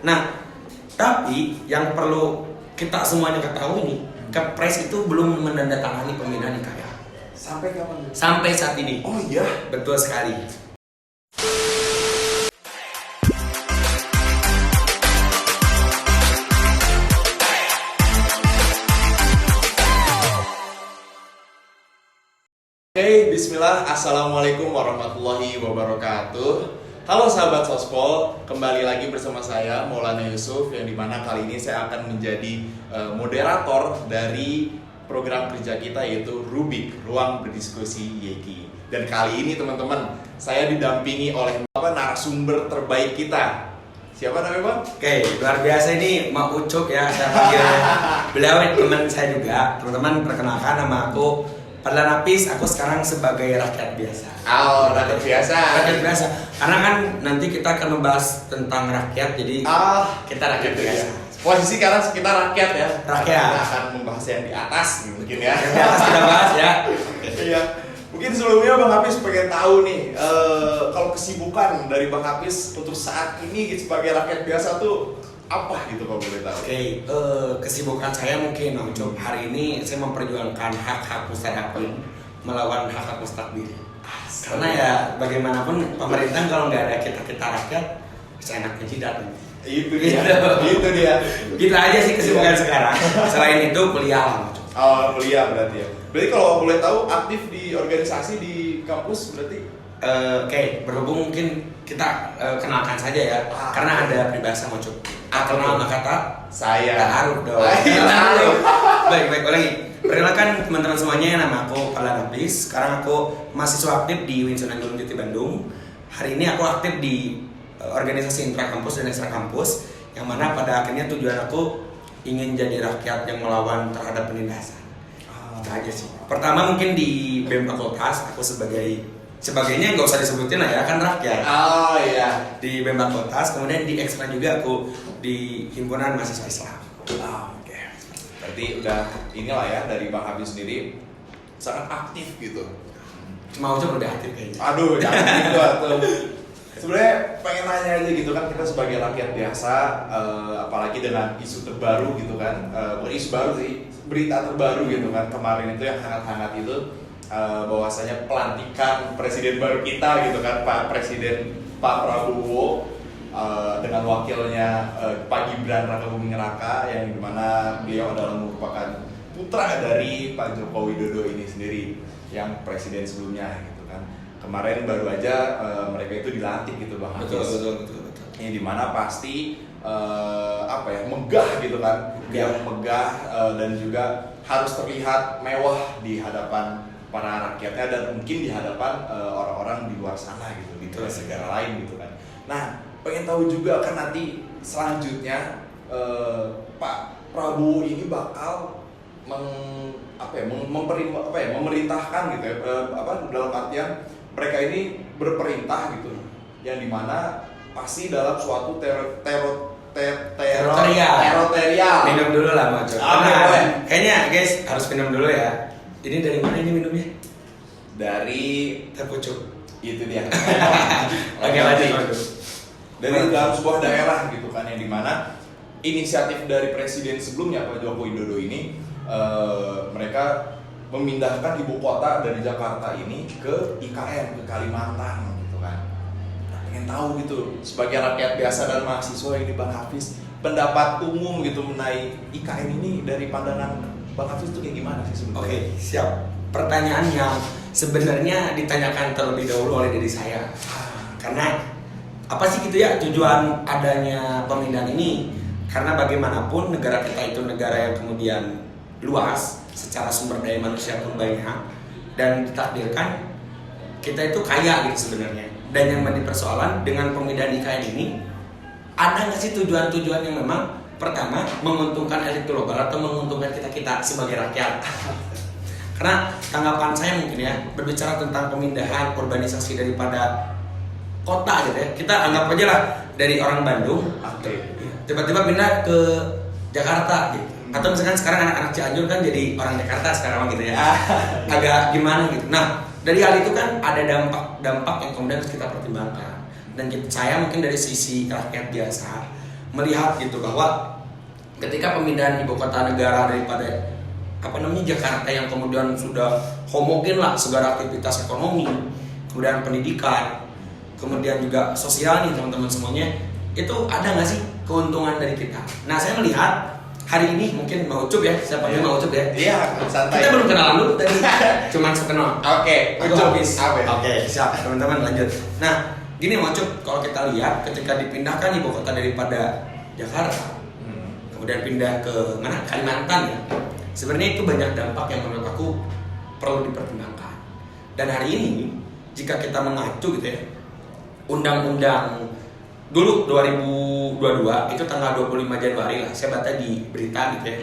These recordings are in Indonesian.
Nah, tapi yang perlu kita semuanya ketahui nih, Kepres itu belum menandatangani pemindahan IKN. Sampai kapan? Sampai saat ini. Oh iya, Betul sekali. Oke, bismillah, assalamualaikum warahmatullahi wabarakatuh. Halo sahabat Sospol, kembali lagi bersama saya Maulana Yusuf, yang dimana kali ini saya akan menjadi moderator dari program kerja kita, yaitu Rubik, Ruang Berdiskusi YEKI. Dan kali ini teman-teman, saya didampingi oleh narasumber terbaik kita. Siapa namanya Bang? Oke, luar biasa ini Mak Ucup ya, saya panggil beliau teman saya juga. Teman-teman, perkenalkan nama aku Padlan Apis, aku sekarang sebagai rakyat biasa. Oh, rakyat biasa. Rakyat biasa. Karena kan nanti kita akan membahas tentang rakyat, jadi kita rakyat gitu biasa. Ya. Posisi karena kita rakyat ya. Rakyat. Kita akan membahas yang di atas mungkin ya. Yang di atas kita bahas ya. Iya. Mungkin sebelumnya Bang Hafiz pengen tahu nih, kalau kesibukan dari Bang Hafiz untuk saat ini sebagai rakyat biasa tuh apa gitu kalau boleh tahu? Oke, kesibukan saya mungkin Ucup, hari ini saya memperjuangkan hak-hak mustahil melawan hak-hak mustakbir. Karena ya bagaimanapun pemerintah kalau nggak ada kita rakyat, seenaknya jidat. Itu dia. Kita aja sih kesibukan sekarang. Selain itu kuliah lah. Oh, kuliah berarti ya. Berarti kalau boleh tahu aktif di organisasi di kampus berarti? Oke, berhubung mungkin kita kenalkan saja ya, karena ada peribahasa Ucup. Kenal maka tak saya taruh dong. Baik, lagi. Perkenalkan teman-teman semuanya, nama aku Padlan Apis. Sekarang aku mahasiswa aktif di Winsunan Gunung Jati Bandung. Hari ini aku aktif di organisasi intrakampus dan ekstra kampus, yang mana pada akhirnya tujuan aku ingin jadi rakyat yang melawan terhadap penindasan. Itu aja sih. Pertama mungkin di BEM Fakultas aku sebagainya nggak usah disebutin lah ya, kan rakyat. Oh iya. Di BEM Fakultas, kemudian di ekstra juga aku di Himpunan Mahasiswa Islam. Oke. Berarti udah inilah ya, dari Bang Hafiz sendiri sangat aktif gitu. Cuma Ucup udah aktif kayaknya. Aduh, jangan gitu atuh. Sebenarnya pengen nanya aja gitu kan, kita sebagai rakyat biasa, apalagi dengan isu terbaru gitu kan, bukan isu baru sih, berita terbaru gitu kan, kemarin itu yang hangat-hangat itu, bahwasanya pelantikan presiden baru kita gitu kan, Pak Prabowo dengan wakilnya Pak Gibran Rakabuming Raka, yang dimana beliau adalah merupakan putra dari Pak Joko Widodo ini sendiri, yang presiden sebelumnya gitu kan. Kemarin baru aja mereka itu dilantik gitu Bang Hafiz. Betul. Ini dimana pasti megah gitu kan, yang megah dan juga harus terlihat mewah di hadapan para rakyatnya, dan mungkin di hadapan orang-orang di luar sana gitu, di negara lain gitu kan. Nah, pengen tahu juga kan nanti selanjutnya Pak Prabowo ini bakal memerintahkan gitu ya, dalam artian mereka ini berperintah gitu, yang dimana pasti dalam suatu teritorial. Minum dulu lah Mas. Kayaknya guys harus minum dulu ya. Ini dari mana ini minumnya? Dari Terpucuk. Itu dia. Oke, lanjut. Dari dalam sebuah daerah gitu kan, yang dimana inisiatif dari presiden sebelumnya Pak Joko Widodo ini, mereka memindahkan ibu kota dari Jakarta ini ke IKN, ke Kalimantan gitu kan. Nah, pengen tahu gitu sebagai rakyat biasa dan mahasiswa ini Bang Hafiz, pendapat umum gitu mengenai IKN ini dari pandangan Bang Hafiz itu kayak gimana sih sebenarnya? Oke, siap. Pertanyaan yang sebenarnya ditanyakan terlebih dahulu oleh diri saya. Karena apa sih gitu ya tujuan adanya pemindahan ini? Karena bagaimanapun negara kita itu negara yang kemudian luas, secara sumber daya manusia pun banyak, dan ditakdirkan kita itu kaya gitu sebenarnya. Dan yang menjadi persoalan dengan pemindahan IKN ini, ada nggak sih tujuan-tujuan yang memang pertama menguntungkan elit global atau menguntungkan kita sebagai rakyat? Karena tanggapan saya mungkin ya, berbicara tentang pemindahan urbanisasi daripada kota gitu ya, kita anggap aja lah dari orang Bandung tiba-tiba pindah ke Jakarta gitu. Atau misalkan sekarang anak-anak Cianjur kan jadi orang Jakarta sekarang gitu ya. Agak gimana gitu. Nah, dari hal itu kan ada dampak yang kemudian harus kita pertimbangkan. Dan saya mungkin dari sisi rakyat biasa melihat gitu bahwa ketika pemindahan ibu kota negara daripada Jakarta yang kemudian sudah homogen lah segala aktivitas ekonomi, kemudian pendidikan, kemudian juga sosial nih teman-teman semuanya, itu ada nggak sih keuntungan dari kita? Nah saya melihat hari ini mungkin mau Ucup ya, siapa yang mau Ucup ya? Iya, santai. Kita belum kenalan dulu tadi, cuman sekenal. Oke, Aku Ucup. habis. Apa ya? Oke, siap teman-teman lanjut. Nah, gini mau Ucup, kalau kita lihat ketika dipindahkan ibu kota daripada Jakarta, kemudian pindah ke mana? Kalimantan ya. Sebenarnya itu banyak dampak yang menurut aku perlu dipertimbangkan. Dan hari ini jika kita mengacu gitu ya, undang-undang dulu 2022 itu tanggal 25 Januari lah, saya baca di berita gitu ya.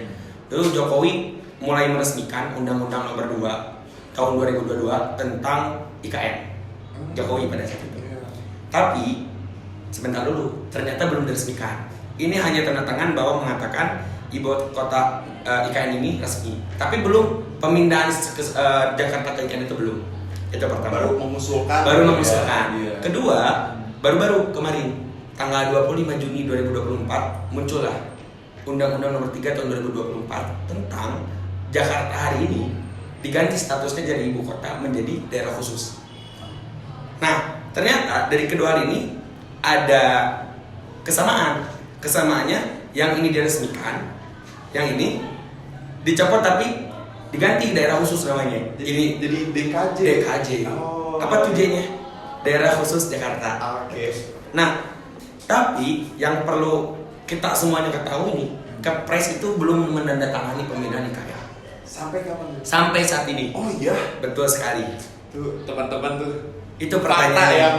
Dulu Jokowi mulai meresmikan Undang-Undang Nomor 2 tahun 2022 tentang IKN. Jokowi pada saat itu. Tapi sebentar dulu, ternyata belum diresmikan. Ini hanya tanda tangan bahwa mengatakan ibu kota IKN ini resmi, tapi belum pemindahan Jakarta ke IKN itu belum. Itu pertama. Baru mengusulkan. Ya. Kedua, baru-baru kemarin tanggal 25 Juni 2024 muncullah Undang-Undang Nomor 3 tahun 2024 tentang Jakarta hari ini diganti statusnya dari ibu kota menjadi daerah khusus. Nah, ternyata dari kedua hal ini ada kesamaan. Kesamaannya yang ini diresmikan, yang ini dicopot tapi diganti daerah khusus namanya. Jadi DKJ. DKJ. Oh. Apa tuh J-nya? Daerah khusus Jakarta. Oke. Nah, tapi yang perlu kita semuanya ketahui nih, Kepres itu belum menandatangani pemindahan IKN. Sampai kapan? Sampai saat ini. Oh iya, Betul sekali. tuh teman-teman tuh. Itu Fakta pertanyaan yang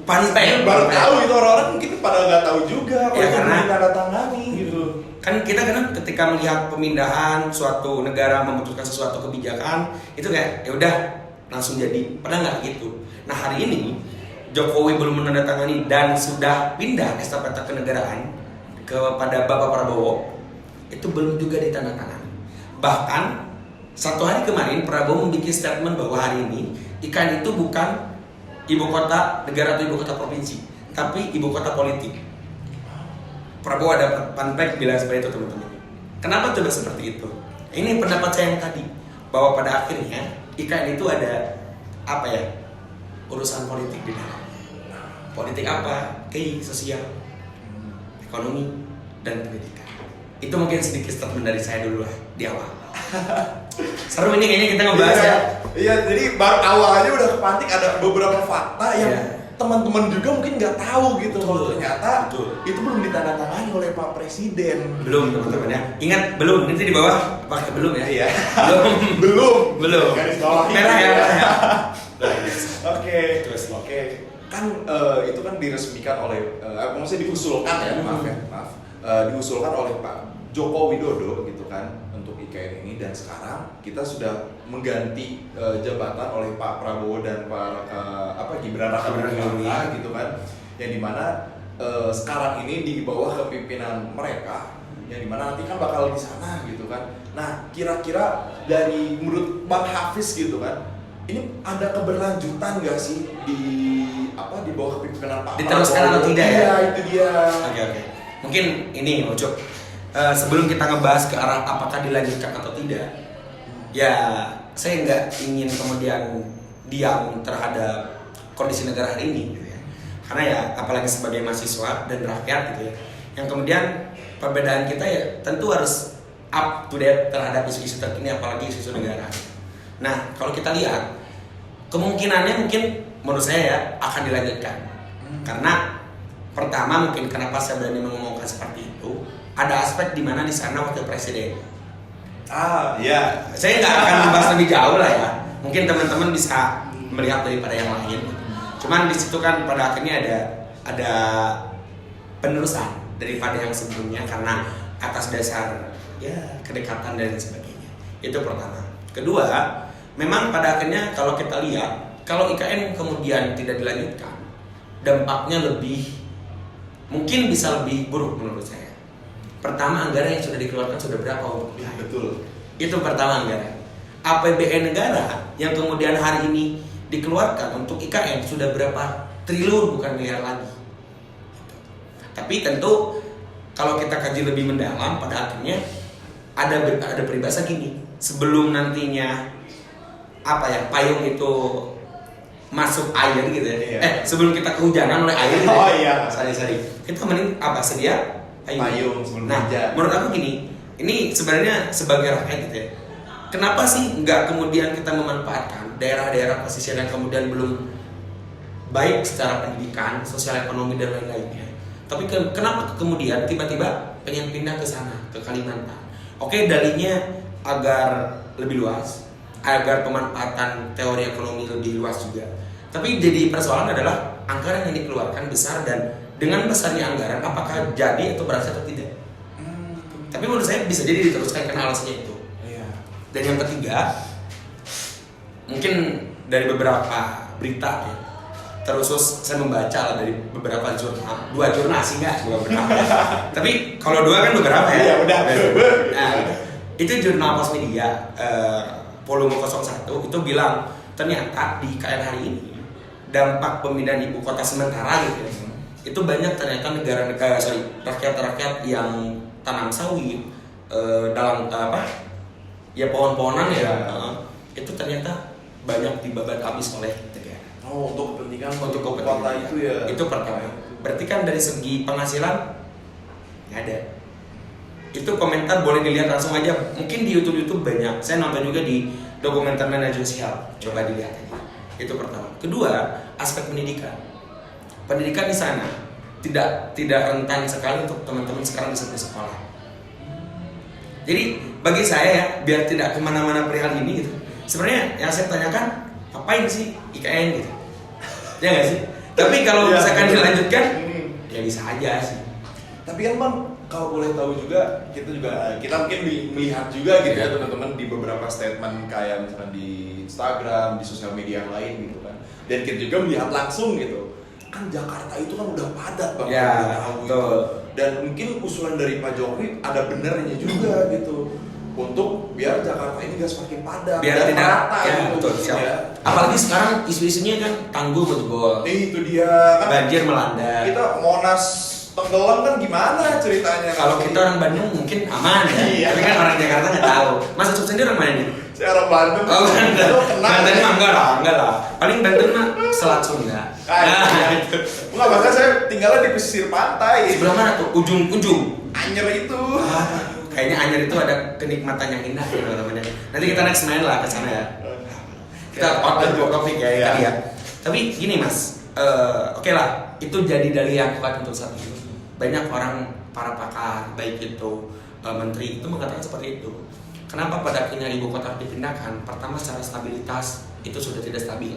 panpel. baru tahu itu orang-orang mungkin pada nggak tahu juga Ya, karena tanda tangani gitu. Kan kita ketika melihat pemindahan suatu negara memutuskan sesuatu kebijakan itu kayak ya udah langsung jadi, padahal nggak gitu. Nah hari ini Jokowi belum menandatangani dan sudah pindah estafeta kenegaraan kepada Bapak Prabowo, itu belum juga ditandatangani. Bahkan satu hari kemarin Prabowo membuat statement bahwa hari ini IKN itu bukan ibu kota negara atau ibu kota provinsi, tapi ibu kota politik. Prabowo ada panpel bilang seperti itu teman-teman. Kenapa coba seperti itu? Ini pendapat saya yang tadi, bahwa pada akhirnya IKN itu ada apa ya, urusan politik di dalam. Politik apa? Sosial, ekonomi, dan pendidikan. Itu mungkin sedikit statement dari saya dulu lah di awal. Seru ini kayaknya kita ngebahas ya. Iya, jadi baru awalnya udah kepantik ada beberapa fakta yang Iya. teman-teman juga mungkin nggak tahu gitu. Kalau ternyata Betul. itu belum ditandatangani oleh Pak Presiden. Belum teman-teman ya. Ingat belum, nanti di bawah pakai belum ya. Iya. Belum. Garis bawah Merah ya. Oke. Terus. Oke. Kan itu kan diresmikan oleh maksudnya diusulkan ya, maaf. Diusulkan oleh Pak Joko Widodo gitu kan untuk IKN ini, dan sekarang kita sudah mengganti jabatan oleh Pak Prabowo dan Pak Gibran Rakabuming Raka gitu kan, yang dimana sekarang ini di bawah kepemimpinan mereka, yang dimana nanti kan bakal di sana gitu kan. Nah kira-kira dari menurut Bang Hafiz gitu kan, ini ada keberlanjutan nggak sih di bawah kepemimpinan Pak Diteruskan Prabowo? atau tidak ya? Iya, itu dia. Oke. Mungkin ini Ucup, sebelum kita ngebahas ke arah apakah dilanjutkan atau tidak, ya saya nggak ingin kemudian diam terhadap kondisi negara hari ini gitu ya. Karena ya apalagi sebagai mahasiswa dan rakyat gitu ya, yang kemudian perbedaan kita ya tentu harus up to date terhadap isu-isu terkini, apalagi isu-isu negara. Nah kalau kita lihat kemungkinannya mungkin menurut saya ya akan dilanjutkan. Karena pertama mungkin kenapa saya berani mengomongkan seperti itu, ada aspek di mana di sana wakil presiden. Iya. Saya nggak akan membahas lebih jauh lah ya. Mungkin teman-teman bisa melihat daripada yang lain. Cuman di situ kan pada akhirnya ada penerusan daripada yang sebelumnya karena atas dasar ya kedekatan dan sebagainya. Itu pertama. Kedua, memang pada akhirnya kalau kita lihat, kalau IKN kemudian tidak dilanjutkan, dampaknya mungkin bisa lebih buruk menurut saya. Pertama, anggaran yang sudah dikeluarkan sudah berapa untuk IKN? Betul. Itu pertama anggaran. APBN negara yang kemudian hari ini dikeluarkan untuk IKN sudah berapa triliun, bukan miliar lagi. Tapi tentu kalau kita kaji lebih mendalam, pada akhirnya ada peribahasa gini, sebelum nantinya payung itu masuk air gitu ya. Iya. Sebelum kita kehujanan oleh air gitu. Oh iya. Sorry. Kita mending sedia Payung sebelum Nah, hujan. menurut aku gini, ini sebenarnya sebagai rakyat gitu ya. Kenapa sih nggak kemudian kita memanfaatkan daerah-daerah pesisir yang kemudian belum baik secara pendidikan, sosial ekonomi dan lain-lainnya. Tapi kenapa kemudian tiba-tiba pengen pindah ke sana, ke Kalimantan? Oke, dalihnya agar lebih luas, agar pemanfaatan teori ekonomi lebih luas juga. Tapi jadi persoalan adalah anggaran yang dikeluarkan besar, dan dengan besarnya anggaran apakah jadi atau berhasil atau tidak. Tapi menurut saya bisa jadi diteruskan karena alasannya itu. Iya. Dan yang ketiga, mungkin dari beberapa berita ya, terusus saya membaca lah dari beberapa jurnal, 2 jurnal sih nggak 2 beberapa. Tapi kalau 2 kan beberapa ya. Iya, udah. Nah, itu jurnal Pos Media volume 01 itu bilang ternyata di IKN hari ini dampak pemindahan ibu kota sementara gitu ya, itu banyak ternyata rakyat-rakyat yang tanam sawit dalam pohon-pohonan ya, itu ternyata banyak dibabat habis oleh negara. Oh, untuk kepentingan Untuk kota kepentingan itu ya. Itu pertama. Berarti kan dari segi penghasilan nggak ada. Itu komentar boleh dilihat langsung aja. Mungkin di YouTube banyak. Saya nonton juga di dokumenter Manajemen Health. Coba dilihat aja. Itu pertama. Kedua, aspek pendidikan. Pendidikan di sana tidak rentan sekali untuk teman-teman sekarang bisa bersekolah. Jadi bagi saya ya, biar tidak kemana-mana perihal ini gitu. Sebenarnya yang saya tanyakan, ngapain sih IKN gitu? Ya nggak sih? Tapi kalau misalkan dilanjutkan, ya bisa aja sih. Tapi kan Bang, kalau boleh tahu juga, kita mungkin melihat juga gitu ya teman-teman di beberapa statement kayak misalkan di Instagram, di sosial media yang lain gitu kan. Dan kita juga melihat langsung gitu. Kan Jakarta itu kan udah padat Bang, Ya, udah tahu gitu. Dan mungkin usulan dari Pak Jokowi ada benernya juga gitu. Untuk biar Jakarta ini gak semakin padat, Biar tidak merata ya, gitu. betul, siap. Ya. Apalagi sekarang isu-isunya kan tanggul betul. Itu dia kan. Banjir melanda. Kita Monas tenggelam kan gimana ceritanya? Kalau kita orang Bandung mungkin aman ya. Iya. Tapi kan orang Jakarta nggak tahu. Mas Ucup sendiri orang mana nih? Saya orang Bandung. Oh, Banten. Banten mah enggak lah. Paling Banten mah Selat Sunda. Gitu. Enggak, bahkan saya tinggalnya di pesisir pantai. Sebelah mana tuh? Ujung. Anyer itu. Kayaknya Anyer itu ada kenikmatan yang indah ya teman-teman. Nanti kita next main lah ke sana ya. Kita out dari topik ya tadi ya. Tapi gini Mas, oke lah, itu jadi dalih yang kuat untuk saat ini. Banyak orang, para pakar, baik itu menteri itu mengatakan seperti itu. Kenapa pada akhirnya ibu kota dipindahkan? Pertama, secara stabilitas itu sudah tidak stabil.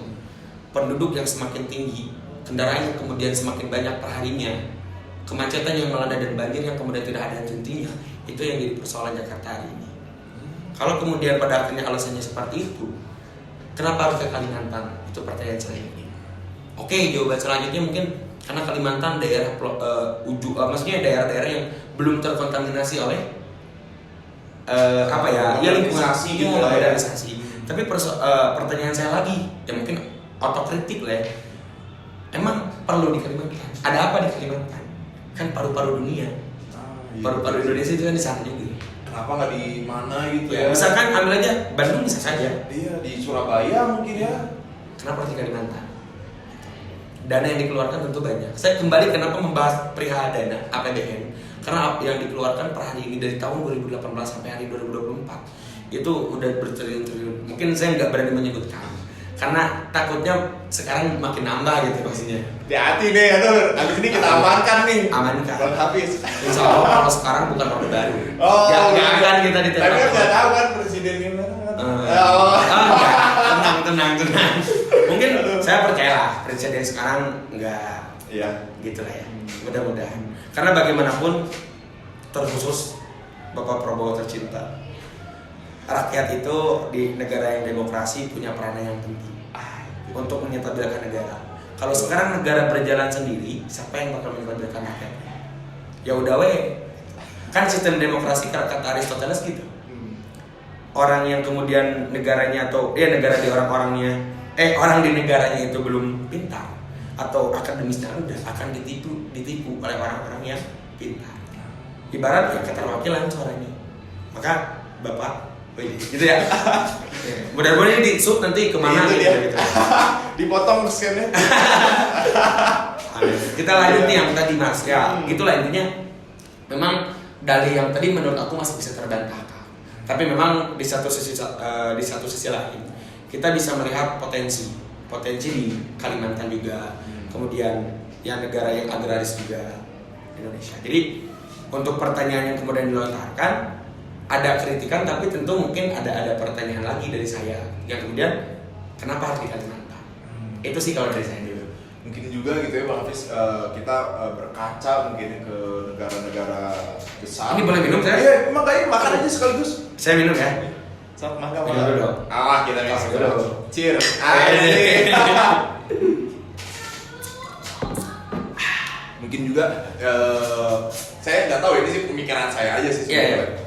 Penduduk yang semakin tinggi, kendaraan yang kemudian semakin banyak perharinya, kemacetan yang melanda dan banjir yang kemudian tidak ada hentinya, itu yang jadi persoalan Jakarta hari ini. Kalau kemudian pada akhirnya alasannya seperti itu, kenapa harus ke Kalimantan? Itu pertanyaan saya ini. Oke, jawaban selanjutnya mungkin karena Kalimantan daerah maksudnya daerah-daerah yang belum terkontaminasi oleh lingkungan gitu lah ya. modernisasi. Tapi pertanyaan saya lagi, ya mungkin otokritik lah ya. Emang perlu di Kalimantan? Ada apa di Kalimantan? Kan paru-paru dunia. Paru-paru Indonesia itu kan di sana juga. Kenapa nggak di mana gitu Ya, ya? misalkan ambil aja Bandung bisa saja. Iya, di Surabaya mungkin ya. Kenapa harus di Kalimantan? Dana yang dikeluarkan tentu banyak. Saya kembali kenapa membahas perihal dana APBN, karena yang dikeluarkan per hari ini dari tahun 2018 sampai hari 2024 itu udah bertriliun-triliun. Mungkin saya nggak berani menyebutkan karena takutnya sekarang makin nambah gitu pastinya. Hati-hati nih, habis ini kita amankan nih. Amankan. Bang Hafiz. Insya Allah kalau sekarang bukan orde baru. Oh, Nggak akan kita tapi ditembak. kan nggak tahu kan presiden gimana. Enggak. Tenang. Mungkin saya percayalah presiden sekarang enggak. Iya. Gitu lah ya. Mudah-mudahan. Karena bagaimanapun terkhusus Bapak Prabowo tercinta, rakyat itu di negara yang demokrasi punya peranan yang penting untuk menyetabilkan negara. Kalau sekarang negara berjalan sendiri, siapa yang bakal menyetabilkan rakyat? Ya udah kan sistem demokrasi kata Aristoteles gitu. Orang yang kemudian negaranya atau negara di orang di negaranya itu belum pintar atau akademisnya udah akan ditipu oleh orang-orang yang pintar. ibarat ya keterwakilan suaranya. Maka Bapak, gitu ya. Mudah-mudahan ini di shoot nanti kemana gitu. Dipotong scan-nya. Kita lanjut nih yang tadi Mas. Ya, gitulah intinya. Memang dari yang tadi menurut aku masih bisa terbantahkan. Tapi memang di satu sisi lain kita bisa melihat potensi di Kalimantan juga. Kemudian yang negara yang agraris juga Indonesia. Jadi untuk pertanyaan yang kemudian dilontarkan ada kritikan, tapi tentu mungkin ada pertanyaan lagi dari saya yang kemudian kenapa harus di Kalimantan? Itu sih kalau dari saya dulu. Mungkin juga gitu ya Bang Hafiz, kita berkaca mungkin ke negara-negara besar. Ini boleh minum saya? Iya, makanya makan aja sekaligus. Saya minum ya. Sok makan. Minum dulu. Kita minum dulu. Cheers. Mungkin juga saya nggak tahu, ini sih pemikiran saya aja sih sebenarnya.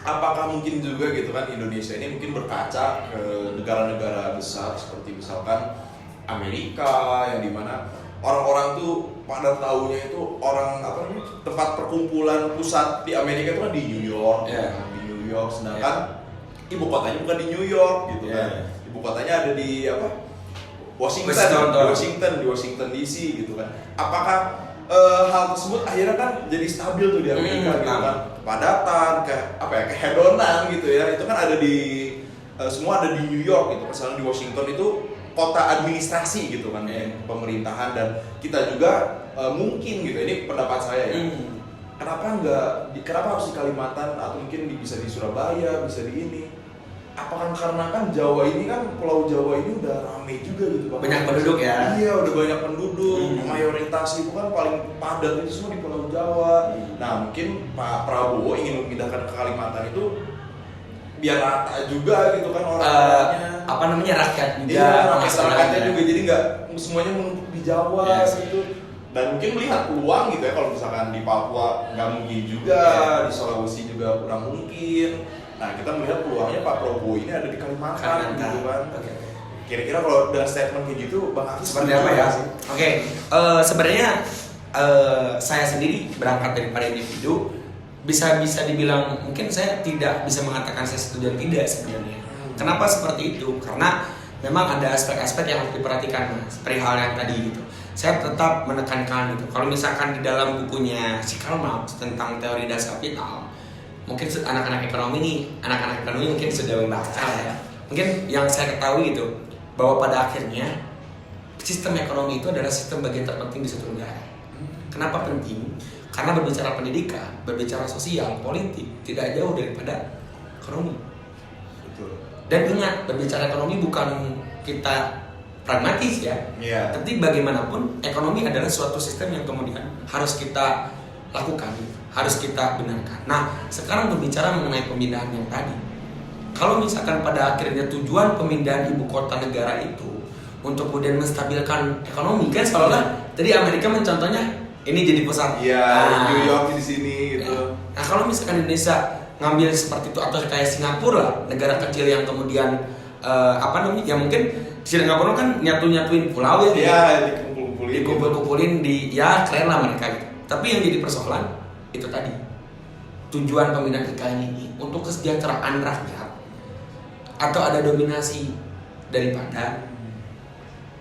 Apakah mungkin juga gitu kan Indonesia ini mungkin berkaca ke negara-negara besar seperti misalkan Amerika, yang dimana orang-orang tuh pada tahunya itu tempat perkumpulan pusat di Amerika itu kan di New York, di New York, sedangkan ibu kotanya bukan di New York gitu kan, ibu kotanya ada di Washington DC gitu kan. Apakah hal tersebut akhirnya kan jadi stabil tuh di Amerika gitu kan, kepadatan, kehedonan gitu ya, itu kan ada di semua ada di New York gitu. Misalnya di Washington itu kota administrasi gitu kan, pemerintahan, dan kita juga mungkin gitu, ini pendapat saya ya, kenapa harus di Kalimantan atau mungkin bisa di Surabaya, bisa di ini. Apakah karena kan Jawa ini kan, Pulau Jawa ini udah rame juga gitu Bang. Banyak penduduk ya? Iya, udah banyak penduduk, mayoritas itu kan paling padat itu semua di Pulau Jawa. Nah mungkin Pak Prabowo ingin memindahkan ke Kalimantan itu biar rata juga gitu kan orang-orangnya. Rakyat juga. Iya, rakyatnya juga, jadi nggak semuanya menumpuk di Jawa gitu. Dan mungkin melihat peluang gitu ya, kalau misalkan di Papua nggak mungkin juga, di Sulawesi juga kurang mungkin. Nah kita melihat peluangnya Pak Prabowo ini ada di Kalimantan gitu kan. Kira-kira kalau dengan statement kayak gitu Bang Hafiz seperti apa ya? Sebenarnya saya sendiri berangkat daripada individu, bisa dibilang mungkin saya tidak bisa mengatakan saya setuju dan tidak sebenarnya. Kenapa seperti itu? Karena memang ada aspek-aspek yang harus diperhatikan Mas, perihal yang tadi gitu. Saya tetap menekankan itu. Kalau misalkan di dalam bukunya si Karl Marx tentang teori Das Kapital, mungkin anak-anak ekonomi mungkin sudah membaca ya. Mungkin yang saya ketahui itu bahwa pada akhirnya sistem ekonomi itu adalah sistem bagian terpenting di suatu negara. Kenapa penting? Karena berbicara pendidikan, berbicara sosial, politik tidak jauh daripada ekonomi. Betul. Dan ingat, berbicara ekonomi bukan kita pragmatis ya. Tapi bagaimanapun ekonomi adalah suatu sistem yang kemudian harus kita lakukan, harus kita benarkan. Nah, sekarang berbicara mengenai pemindahan yang tadi. Kalau misalkan pada akhirnya tujuan pemindahan ibu kota negara itu untuk kemudian menstabilkan ekonomi, kan seolah-olah tadi Amerika mencontohnya ini jadi pusat. New York di sini gitu. Nah, kalau misalkan Indonesia ngambil seperti itu, atau kayak Singapura lah, negara kecil yang kemudian ya mungkin Singapura kan nyatuin pulau ya. Iya, dikumpul-kumpulin ya keren lah mereka gitu. Tapi yang jadi persoalan itu tadi, tujuan pemindahan IKN ini untuk kesejahteraan rakyat atau ada dominasi daripada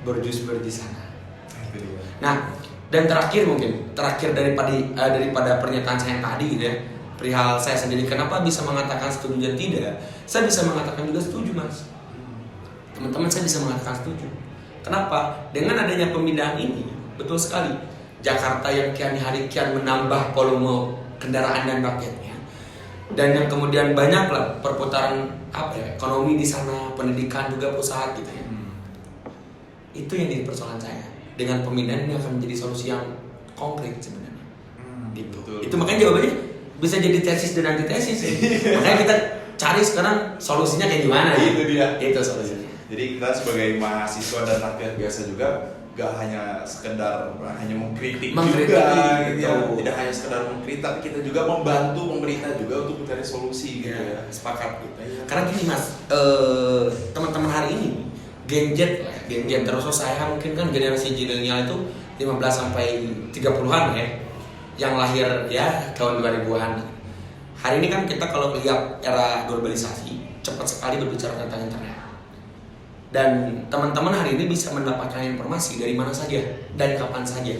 borjuis di sana. Nah, dan terakhir daripada pernyataan saya yang tadi gitu ya, perihal saya sendiri kenapa bisa mengatakan setuju dan tidak, saya bisa mengatakan juga setuju Mas. Teman-teman, saya bisa mengatakan setuju. Kenapa? Dengan adanya pemindahan ini, betul sekali, Jakarta yang kian hari kian menambah volume kendaraan dan rakyatnya, dan yang kemudian banyaklah perputaran ekonomi di sana, pendidikan juga pusat gitu ya. Itu yang jadi persoalan saya. Dengan pemindahan ini akan menjadi solusi yang konkret sebenarnya. Gitu. Betul. Itu makanya jawabannya bisa jadi tesis dan antitesis. Makanya kita cari sekarang solusinya kayak gimana. Itu dia. Itu solusinya. Jadi kita sebagai mahasiswa dan rakyat biasa juga gak hanya sekedar mengkritik juga gitu ya. Tidak hanya sekedar mengkritik, tapi kita juga membantu pemerintah juga untuk mencari solusi gitu ya. Sepakat gitu. Karena gini Mas, teman-teman hari ini Gen Z terus saya mungkin kan generasi milenial itu 15 sampai 30-an ya. yang lahir ya tahun 2000-an. Hari ini kan kita kalau lihat era globalisasi cepat sekali berbicara tentang internet. Dan teman-teman hari ini bisa mendapatkan informasi dari mana saja dan kapan saja.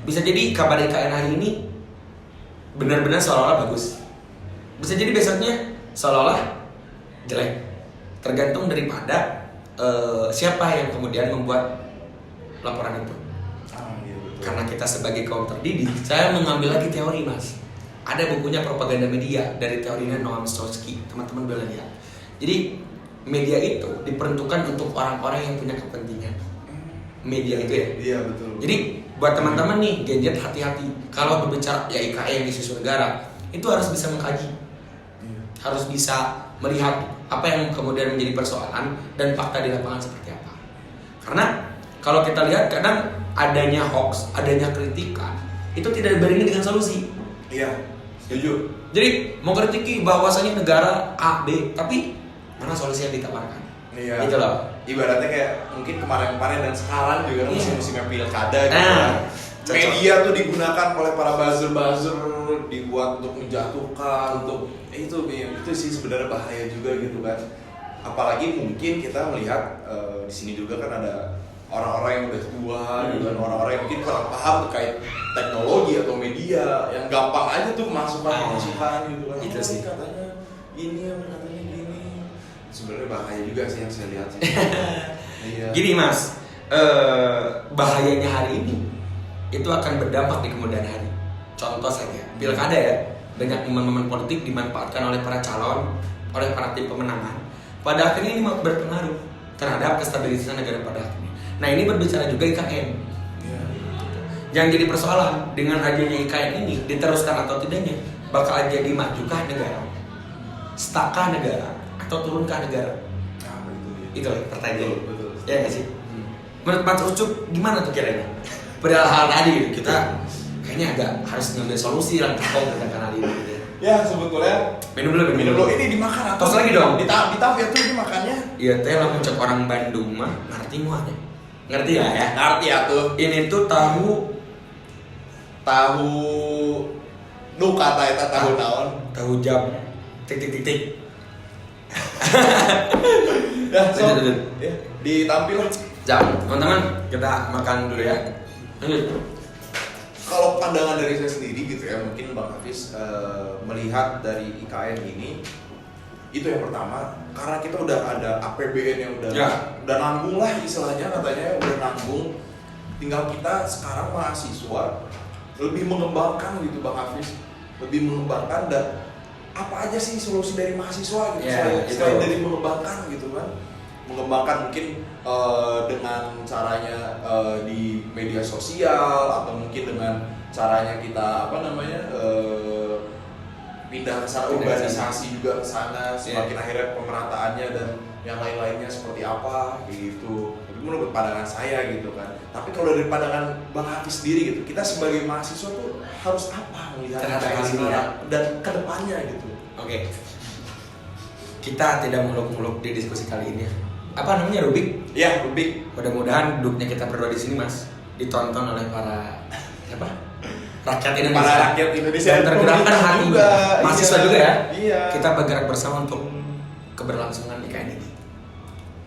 Bisa jadi kabar IKN hari ini benar-benar seolah-olah bagus. Bisa jadi besoknya seolah-olah jelek. Tergantung daripada siapa yang kemudian membuat laporan itu. Iya, betul. Karena kita sebagai kaum terdidik, saya mengambil lagi teori mas. Ada bukunya propaganda media dari teorinya Noam Chomsky, teman-teman boleh lihat. Jadi media itu diperuntukkan untuk orang-orang yang punya kepentingan. Media itu ya. Iya betul. Jadi buat teman-teman nih, Gen Z hati-hati. Kalau berbicara ya IKN isu negara, itu harus bisa mengkaji, harus bisa melihat apa yang kemudian menjadi persoalan dan fakta di lapangan seperti apa. Karena kalau kita lihat kadang adanya hoax, adanya kritikan itu tidak dibarengi dengan solusi. Iya, setuju. Jadi mau kritiki bahwasanya negara A, B, tapi mana solusi yang ditawarkan? Iya. Gitu loh. Ibaratnya kayak mungkin kemarin-kemarin dan sekarang juga kan musim-musimnya pilkada gitu. Nah, kan. Media tuh digunakan oleh para buzzer-buzzer dibuat untuk menjatuhkan, untuk itu sih sebenarnya bahaya juga gitu kan. Apalagi mungkin kita melihat di sini juga kan ada orang-orang yang udah tua gitu kan, orang-orang yang mungkin kurang paham terkait teknologi atau media yang gampang aja tuh masukan gitu kan. Itu sih. Katanya ini, katanya gini. Sebenarnya bahaya juga sih yang saya lihat sih. Iya. Gini mas, bahayanya hari ini itu akan berdampak di kemudian hari. Contoh saja, pilkada ya, banyak momen-momen politik dimanfaatkan oleh para calon, oleh para tim pemenangan. Pada akhirnya ini berpengaruh terhadap kestabilitasan negara pada akhirnya. Nah ini berbicara juga IKN. Iya. Yang jadi persoalan dengan adanya IKN ini diteruskan atau tidaknya bakal jadi majukah negara, stuck-kah negara, atau turunkah negara? Nah, Itu pertanyaan. Betul. Ya nggak sih? Menurut Mas Ucup gimana tuh kira-kira? Padahal hal tadi gitu, kita kayaknya agak harus ngambil solusi langkah konkret tentang hal ini. Gitu. Ya sebetulnya Minum dulu. ini dimakan atau Tos lagi dong. Di ya tuh dimakannya. Iya teh lah cek orang Bandung mah ngerti muanya. Ngerti lah ya? Ngerti ya tuh. Ini tuh tahu nu kata eta tahu naon. tahu jam titik. Ya, so, Lanjut. ya, ditampil. Jam, teman-teman kita makan dulu ya. Kalau pandangan dari saya sendiri gitu ya, mungkin Bang Hafiz melihat dari IKN ini, itu yang pertama, karena kita udah ada APBN yang udah nanggung lah istilahnya, katanya udah nanggung. Tinggal kita sekarang mahasiswa lebih mengembangkan gitu Bang Hafiz, lebih mengembangkan dan apa aja sih solusi dari mahasiswa gitu, selain dari mengembangkan gitu kan. Mengembangkan mungkin dengan caranya di media sosial atau mungkin dengan caranya kita pindah ke sana, urbanisasi juga ke sana, semakin akhirnya pemerataannya dan yang lain-lainnya seperti apa gitu. Itu menurut pandangan saya gitu kan. Tapi kalau dari pandangan Bang Hafiz sendiri gitu, kita sebagai mahasiswa tuh harus apa melihat dan kedepannya gitu. Oke. Kita tidak muluk-muluk di diskusi kali ini. Apa namanya, Rubik? Ya, Rubik. Mudah-mudahan duduknya kita berdua di sini Mas ditonton oleh para rakyat Indonesia. Para rakyat Indonesia dan tergerakkan hati juga. Mahasiswa juga ya. Iya. Kita bergerak bersama untuk keberlangsungan IKN ini.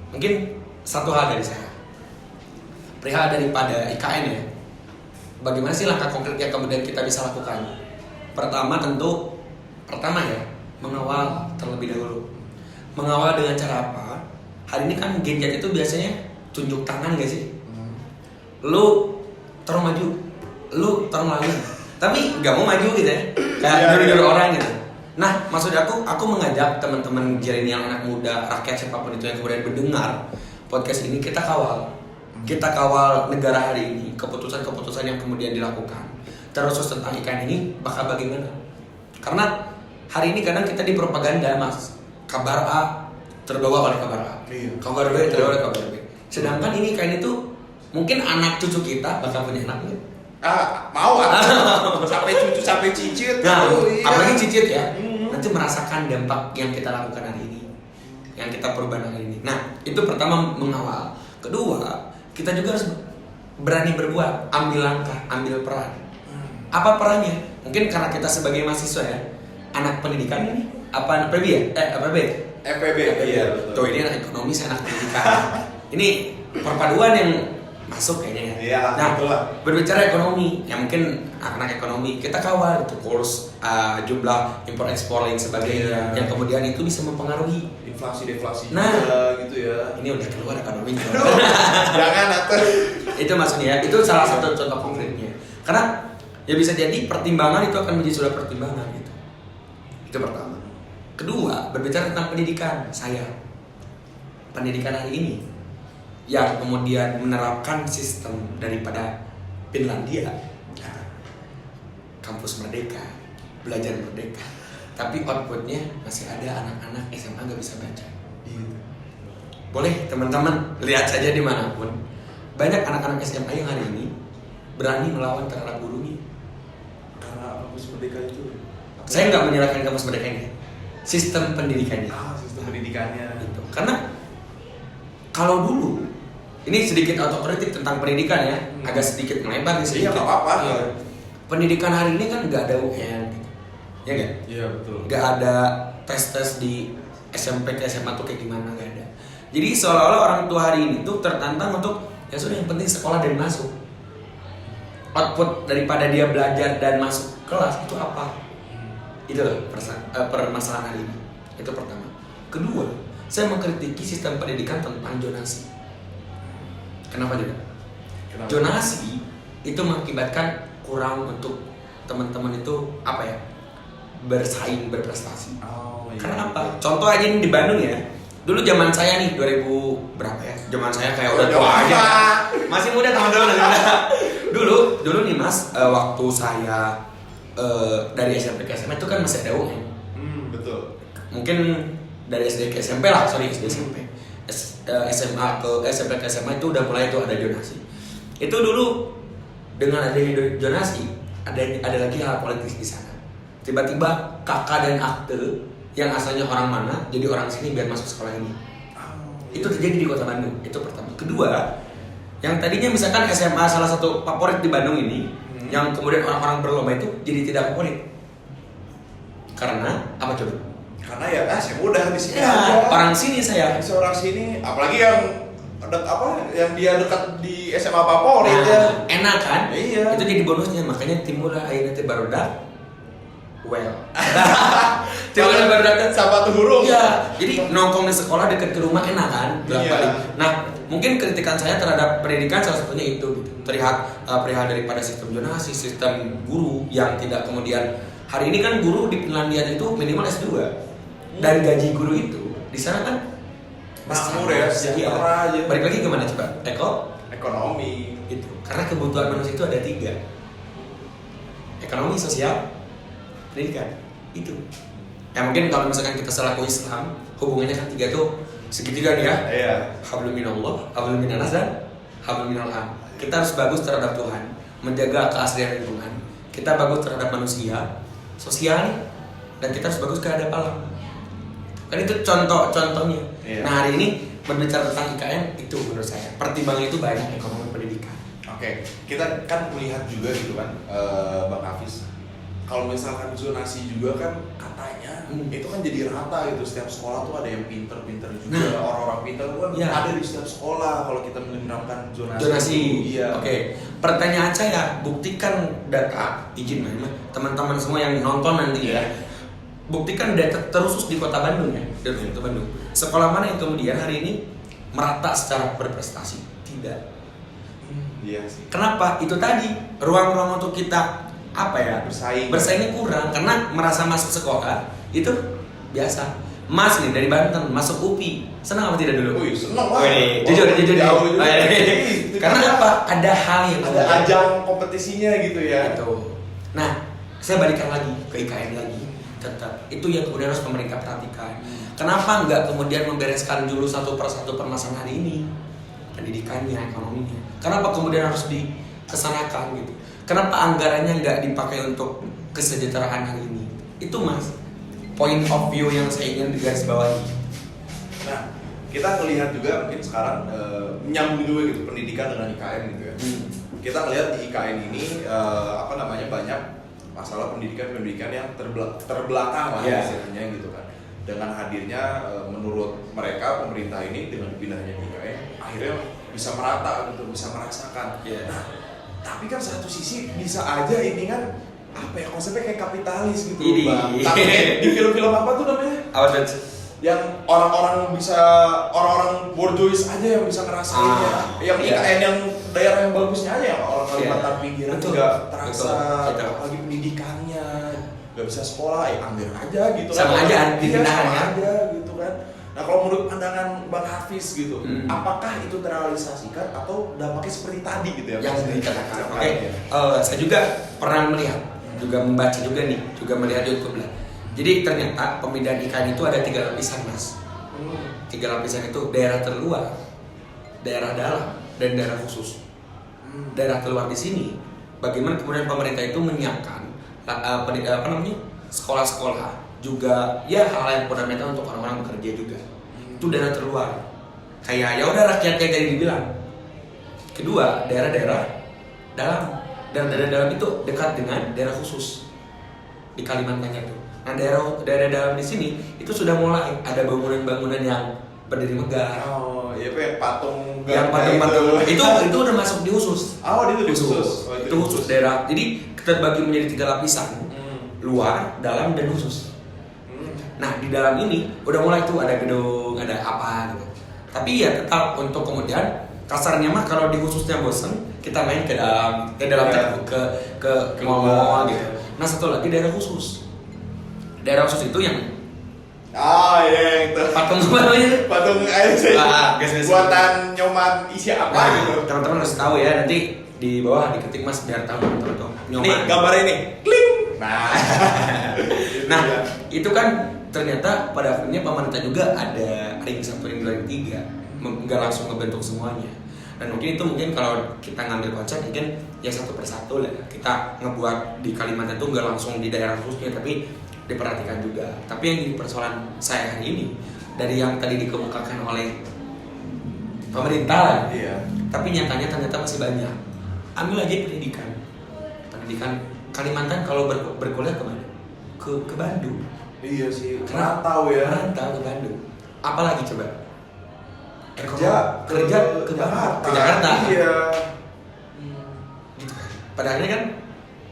Mungkin satu hal dari saya. Perihal daripada IKN ya. Bagaimana sih langkah konkret yang kemudian kita bisa lakukan? Pertama ya, mengawal terlebih dahulu. Mengawal dengan cara apa? Hari ini kan Gen Z itu biasanya tunjuk tangan gak sih? Lu terus maju, lu terus lalu, tapi gak mau maju gitu ya, kayak nyuruh-nyuruh orang gitu. Nah, maksud aku mengajak teman-teman milenial, anak muda, rakyat siapapun itu yang kemudian mendengar podcast ini, kita kawal negara hari ini, keputusan-keputusan yang kemudian dilakukan. Terus tentang IKN ini bakal bagaimana? Karena hari ini kadang kita dipropaganda Mas, kabar A terbawa oleh kabar A, kabar B terbawa oleh kabar B. Sedangkan ini IKN itu mungkin anak cucu kita bakal punya anak gitu. Mau sampai cucu sampai cicit. Nah, apalagi cicit ya, nanti merasakan dampak yang kita lakukan hari ini, yang kita perubahan hari ini. Nah, itu pertama mengawal. Kedua, kita juga harus berani berbuat, ambil langkah, ambil peran. Apa perannya? Mungkin karena kita sebagai mahasiswa ya, anak pendidikan ini, apa anak PB ya? APB? FPB, iya betul. Tuh ini anak ekonomi, saya anak pendidikan. Ini perpaduan yang masuk kayaknya ya. Iya, Nah, betul lah. berbicara ekonomi, ya mungkin anak ekonomi kita kawal itu kurs jumlah impor ekspor lain sebagainya, Iya. yang kemudian itu bisa mempengaruhi. Inflasi deflasi Nah. juga gitu ya. Ini udah keluar ekonomi. Jangan atau Itu maksudnya, itu salah satu contoh konkretnya. Karena ya bisa jadi pertimbangan itu akan menjadi sudah pertimbangan gitu. Itu pertama. Kedua, berbicara tentang pendidikan saya. Pendidikan hari ini yang kemudian menerapkan sistem daripada Finlandia, kampus merdeka, belajar merdeka, tapi outputnya masih ada anak-anak SMA nggak bisa baca. Boleh teman-teman lihat saja dimanapun, banyak anak-anak SMA yang hari ini berani melawan terhadap gurunya. karena kampus merdeka itu. Saya nggak menyalahkan kampus merdeka ini, sistem pendidikannya. Sistem pendidikannya. Gitu. Karena kalau dulu ini sedikit autokritik tentang pendidikan ya, agak sedikit melebar nih Iya, sedikit. nggak apa-apa. Iya. Pendidikan hari ini kan nggak ada UN, gitu. Ya nggak? Iya betul. Nggak ada tes di SMP ke SMA tuh kayak gimana, nggak ada. Jadi seolah-olah orang tua hari ini tuh tertantang untuk ya sudah yang penting sekolah dan masuk. Output daripada dia belajar dan masuk kelas itu apa? Itu loh permasalahan hari ini. Itu pertama. Kedua, saya mengkritiki sistem pendidikan tentang zonasi. Kenapa juga? Kenapa? Zonasi itu mengakibatkan kurang untuk teman-teman itu apa ya? Bersaing, berprestasi. Oh, iya. Karena apa? Contoh aja nih di Bandung ya. Dulu zaman saya nih 2000 berapa ya? Zaman saya kayak udah tua aja. Masih muda teman-teman. Dulu nih Mas, waktu saya dari SMP ke SMA itu kan masih ada UN. Betul. Mungkin dari SD ke SMP lah, sorry SD SMP. SMA ke SMP ke SMA itu udah mulai tuh ada zonasi. Itu dulu dengan adanya zonasi ada lagi hal politis di sana. Tiba-tiba kakak dan akte yang asalnya orang mana jadi orang sini biar masuk sekolah ini. Itu terjadi di Kota Bandung. Itu pertama. Kedua, yang tadinya misalkan SMA salah satu favorit di Bandung ini, yang kemudian orang-orang berlomba itu jadi tidak favorit. Karena apa coba? Karena ya saya mudah di sini Ya, aja. orang sini saya. Seorang sini, apalagi yang yang dia dekat di SMA favorit ya. Enak kan? Iya. Itu jadi bonusnya, makanya timbullah akhirnya barudak. Well. Timbullah barudak Sama tuh huruf. Iya, jadi nongkrong di sekolah dekat ke rumah enak kan? Iya. Balik. Nah, mungkin kritikan saya terhadap pendidikan salah satunya itu gitu. Perihal daripada sistem zonasi, sistem guru yang tidak kemudian hari ini kan guru di Finlandia itu minimal S2. Dan gaji guru itu di sana kan Makmur ya, sejahtera aja. Balik lagi kemana coba? Ekonomi. Itu. Karena kebutuhan manusia itu ada 3. Ekonomi, sosial, pendidikan. Itu. Ya mungkin kalau misalkan kita selaku Islam, hubungannya kan 3 tuh segitiga nih ya. Iya. Hablum minallah, hablum minanas dan hablum minal am. Kita harus bagus terhadap Tuhan, menjaga keaslian lingkungan. Kita bagus terhadap manusia, sosial, dan kita harus bagus terhadap alam. Kan itu contohnya. Iya. Nah hari ini berbicara tentang IKN itu menurut saya pertimbangan itu banyak ekonomi pendidikan. Oke, kita kan melihat juga gitu kan, Bang Hafiz. Kalau misalkan zonasi juga kan katanya itu kan jadi rata gitu, setiap sekolah tuh ada yang pinter-pinter juga. Nah. Orang-orang pinter tuh kan Iya. ada di setiap sekolah kalau kita menerapkan zonasi. Zonasi. Iya. Oke. Pertanyaan saya, buktikan data izin teman-teman semua yang nonton nanti ya. Buktikan data terusus di Kota Bandung ya, dari Kota Bandung. Sekolah mana yang kemudian hari ini merata secara berprestasi? Tidak. Iya sih. Kenapa? Itu tadi ruang-ruang untuk kita apa ya? Bersaingnya kurang karena merasa masuk sekolah itu biasa. Mas nih dari Banten masuk UPI, senang apa tidak dulu? Wih, seneng lah. Jujur. Jauh. Karena apa? Ada hal yang ada ajang kompetisinya gitu ya. Itu. Nah, saya balikan lagi ke IKN lagi. Tetap itu yang kemudian harus pemerintah perhatikan. Kenapa nggak kemudian membereskan dulu satu persatu permasalahan hari ini, pendidikannya, ekonominya? Kenapa kemudian harus dikesanakan gitu? Kenapa anggarannya nggak dipakai untuk kesejahteraan hari ini? Itu Mas, point of view yang saya ingin digarisbawahi. Nah, kita ngelihat juga mungkin sekarang menyambung juga gitu pendidikan dengan IKN gitu ya. kita ngelihat di IKN ini banyak masalah pendidikan yang terbelakang lah istilahnya gitu kan. Dengan hadirnya menurut mereka pemerintah ini dengan dipindahnya di IKN akhirnya bisa merata gitu, bisa merasakan. Nah, tapi kan satu sisi bisa aja ini kan konsepnya kayak kapitalis gitu Bang. Tapi di film-film apa tuh namanya? Yang orang-orang borjuis aja yang bisa ngerasainnya. Yang IKN yang daerah yang bagusnya aja yang orang Kalimantan pinggiran nggak terasa apalagi pendidikannya, nggak bisa sekolah, ambil aja gitu sama kan. aja sama aja gitu kan. Nah kalau menurut pandangan Bang Hafiz gitu, apakah itu terrealisasikan atau dampaknya seperti tadi gitu ya? Yang dikatakan. Saya juga pernah melihat, juga membaca juga nih, juga melihat di YouTube lah. Jadi ternyata pemindahan IKN itu ada 3 lapisan mas. 3 lapisan itu daerah terluar, daerah dalam, dan daerah khusus. Daerah terluar di sini, bagaimana kemudian pemerintah itu menyiapkan sekolah-sekolah juga hal yang fundamental untuk orang-orang bekerja juga. Itu daerah terluar. Kayak ya udah rakyat kayak tadi dibilang. Kedua, daerah-daerah dalam. Dan daerah dalam itu dekat dengan daerah khusus di Kalimantan itu. Nah, daerah dalam di sini itu sudah mulai ada bangunan-bangunan yang berdiri megah. Oh, iya kayak patung. Yang patung itu udah masuk di khusus. Itu di khusus. Itu khusus daerah. Jadi terbagi menjadi 3 lapisan. Luar, dalam, dan khusus. Nah, di dalam ini udah mulai tuh ada gedung, ada apa gitu. Tapi ya tetap untuk kemudian kasarnya mah kalau di khususnya bosen, kita main ke dalam ke mall gitu. Nah, satu lagi daerah khusus. Daerah khusus itu yang itu patung namanya patung buatan nyoman isi apa gitu. Teman-teman harus tahu ya, nanti di bawah diketik mas biar tahu teman-teman nyoman. Nih gambarnya ini, kling. Nah, itu kan ternyata pada akhirnya pemerintah juga ada ring 1, ring 2, ring 3, nggak langsung ngebentuk semuanya. Dan mungkin kalau kita ngambil konsep mungkin ya satu persatu lah. Kita ngebuat di Kalimantan itu nggak langsung di daerah khususnya, tapi diperhatikan juga. Tapi yang jadi persoalan saya hari ini dari yang tadi dikemukakan oleh pemerintah, tapi nyatanya ternyata masih banyak. Ambil aja pendidikan Kalimantan kalau berkuliah kemana? Ke Bandung. Iya sih. Merantau ke Bandung. Apalagi coba? Kerja ke Jakarta. Iya. Gitu kan. Pada akhirnya kan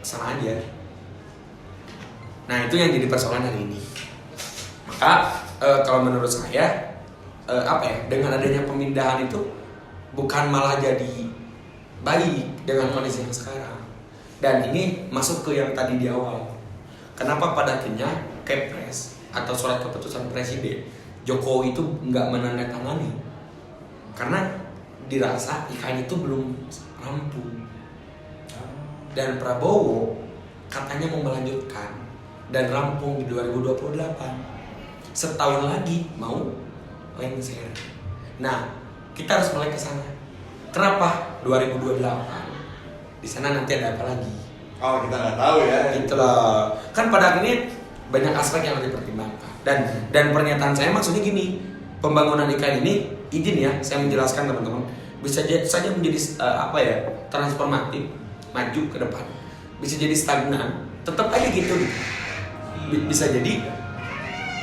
sama aja. Nah, itu yang jadi persoalan hari ini. Maka kalau menurut saya dengan adanya pemindahan itu bukan malah jadi baik dengan kondisi yang sekarang. Dan ini masuk ke yang tadi di awal. Kenapa pada akhirnya Kepres atau surat keputusan Presiden Jokowi itu nggak menandatangani? Karena dirasa IKN itu belum rampung. Dan Prabowo katanya mau melanjutkan dan rampung di 2028. Setahun lagi mau lengser. Nah, kita harus mulai ke sana. Kenapa 2028? Di sana nanti ada apa lagi? Oh, kita nggak tahu ya. Gitu loh. Kan pada akhirnya banyak aspek yang harus dipertimbangkan. Dan pernyataan saya maksudnya gini, pembangunan IKN ini izin ya, saya menjelaskan teman-teman, bisa saja menjadi transformatif, maju ke depan. Bisa jadi stagnan, tetap aja gitu. Bisa jadi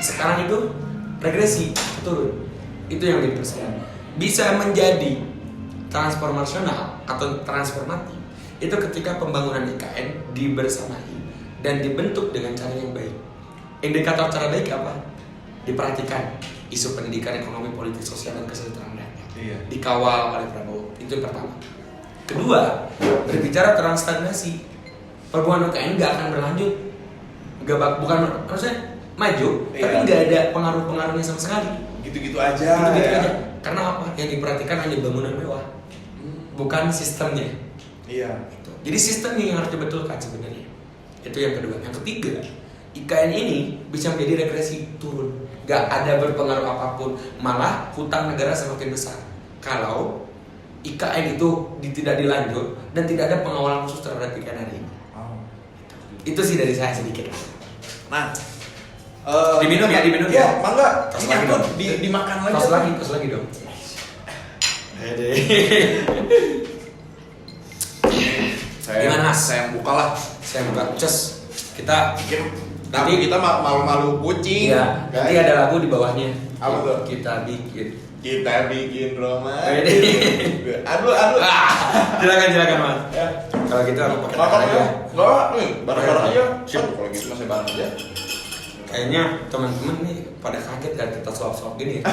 sekarang itu regresi, turun. Itu yang dipersoalkan. Bisa menjadi transformasional atau transformatif itu ketika pembangunan IKN dibersamai dan dibentuk dengan cara yang baik. Indikator cara baik apa? Diperhatikan isu pendidikan, ekonomi, politik, sosial, dan kesejahteraan rakyat. Dikawal oleh Prabowo. Itu yang pertama. Kedua, berbicara tentang stagnasi. Pembangunan IKN nggak akan berlanjut. Maksudnya maju, tapi nggak ada pengaruh-pengaruhnya sama sekali. Gitu-gitu aja. Karena apa? Yang diperhatikan hanya bangunan mewah, bukan sistemnya. Iya. Gitu. Jadi sistemnya yang harus dibetulkan sebenarnya. Itu yang kedua. Yang ketiga, IKN ini bisa menjadi regresi turun. Gak ada berpengaruh apapun. Malah hutang negara semakin besar kalau IKN itu tidak dilanjut dan tidak ada pengawalan khusus terhadap IKN hari ini. Itu sih dari saya sedikit. Nah, diminum ya. Iya, mangga. Ini aku dimakan lagi. Tos lagi dong. Gimana, Mas? Saya buka lah. Saya buka cus. Kita Nanti kita malu-malu kucing. iya, nanti ada lagu di bawahnya. Apa tuh? Kita bikin Roma. Wede. Aduh. Silakan Mas. Ya. Kalau gitu aku pakai Makan tangan ya? aja. Enggak, nih, bareng-bareng aja. Siap. Aduh, kalau gitu masih bareng aja. Kayaknya teman-teman nih pada kaget dan kita suap-suap gini ya.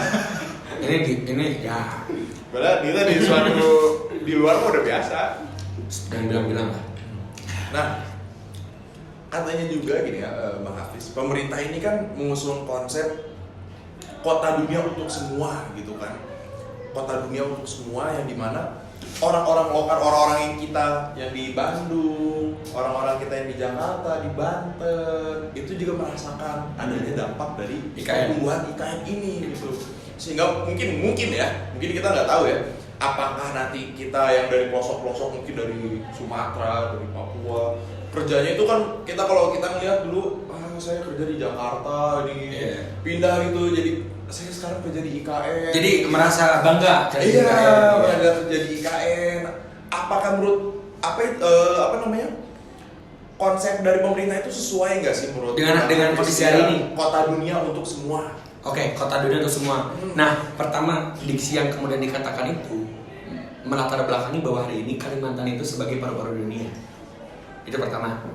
ini ya. Padahal kita di suatu di luar mah udah biasa. Jangan bilang-bilang lah. Nah, katanya juga gini ya, Bang Hafiz, pemerintah ini kan mengusung konsep kota dunia untuk semua gitu kan. Kota dunia untuk semua yang dimana orang-orang lokal, orang-orang yang kita yang di Bandung, orang-orang kita yang di Jakarta, di Banten, itu juga merasakan adanya dampak dari pertumbuhan IKN ini gitu. Sehingga mungkin kita nggak tahu ya, apakah nanti kita yang dari pelosok-pelosok, mungkin dari Sumatera, dari Papua, kerjanya itu kan kalau kita ngeliat dulu, saya kerja di Jakarta, pindah gitu, jadi saya sekarang kerja di IKN. Jadi merasa bangga. Iya, bangga kerja di IKN. Apakah menurut konsep dari pemerintah itu sesuai nggak sih menurut dengan kondisi hari ini? Kota dunia untuk semua. Oke, kota dunia untuk semua. Nah, pertama diksi yang kemudian dikatakan itu melatar belakangi bahwa hari ini Kalimantan itu sebagai paru-paru dunia. Itu pertama.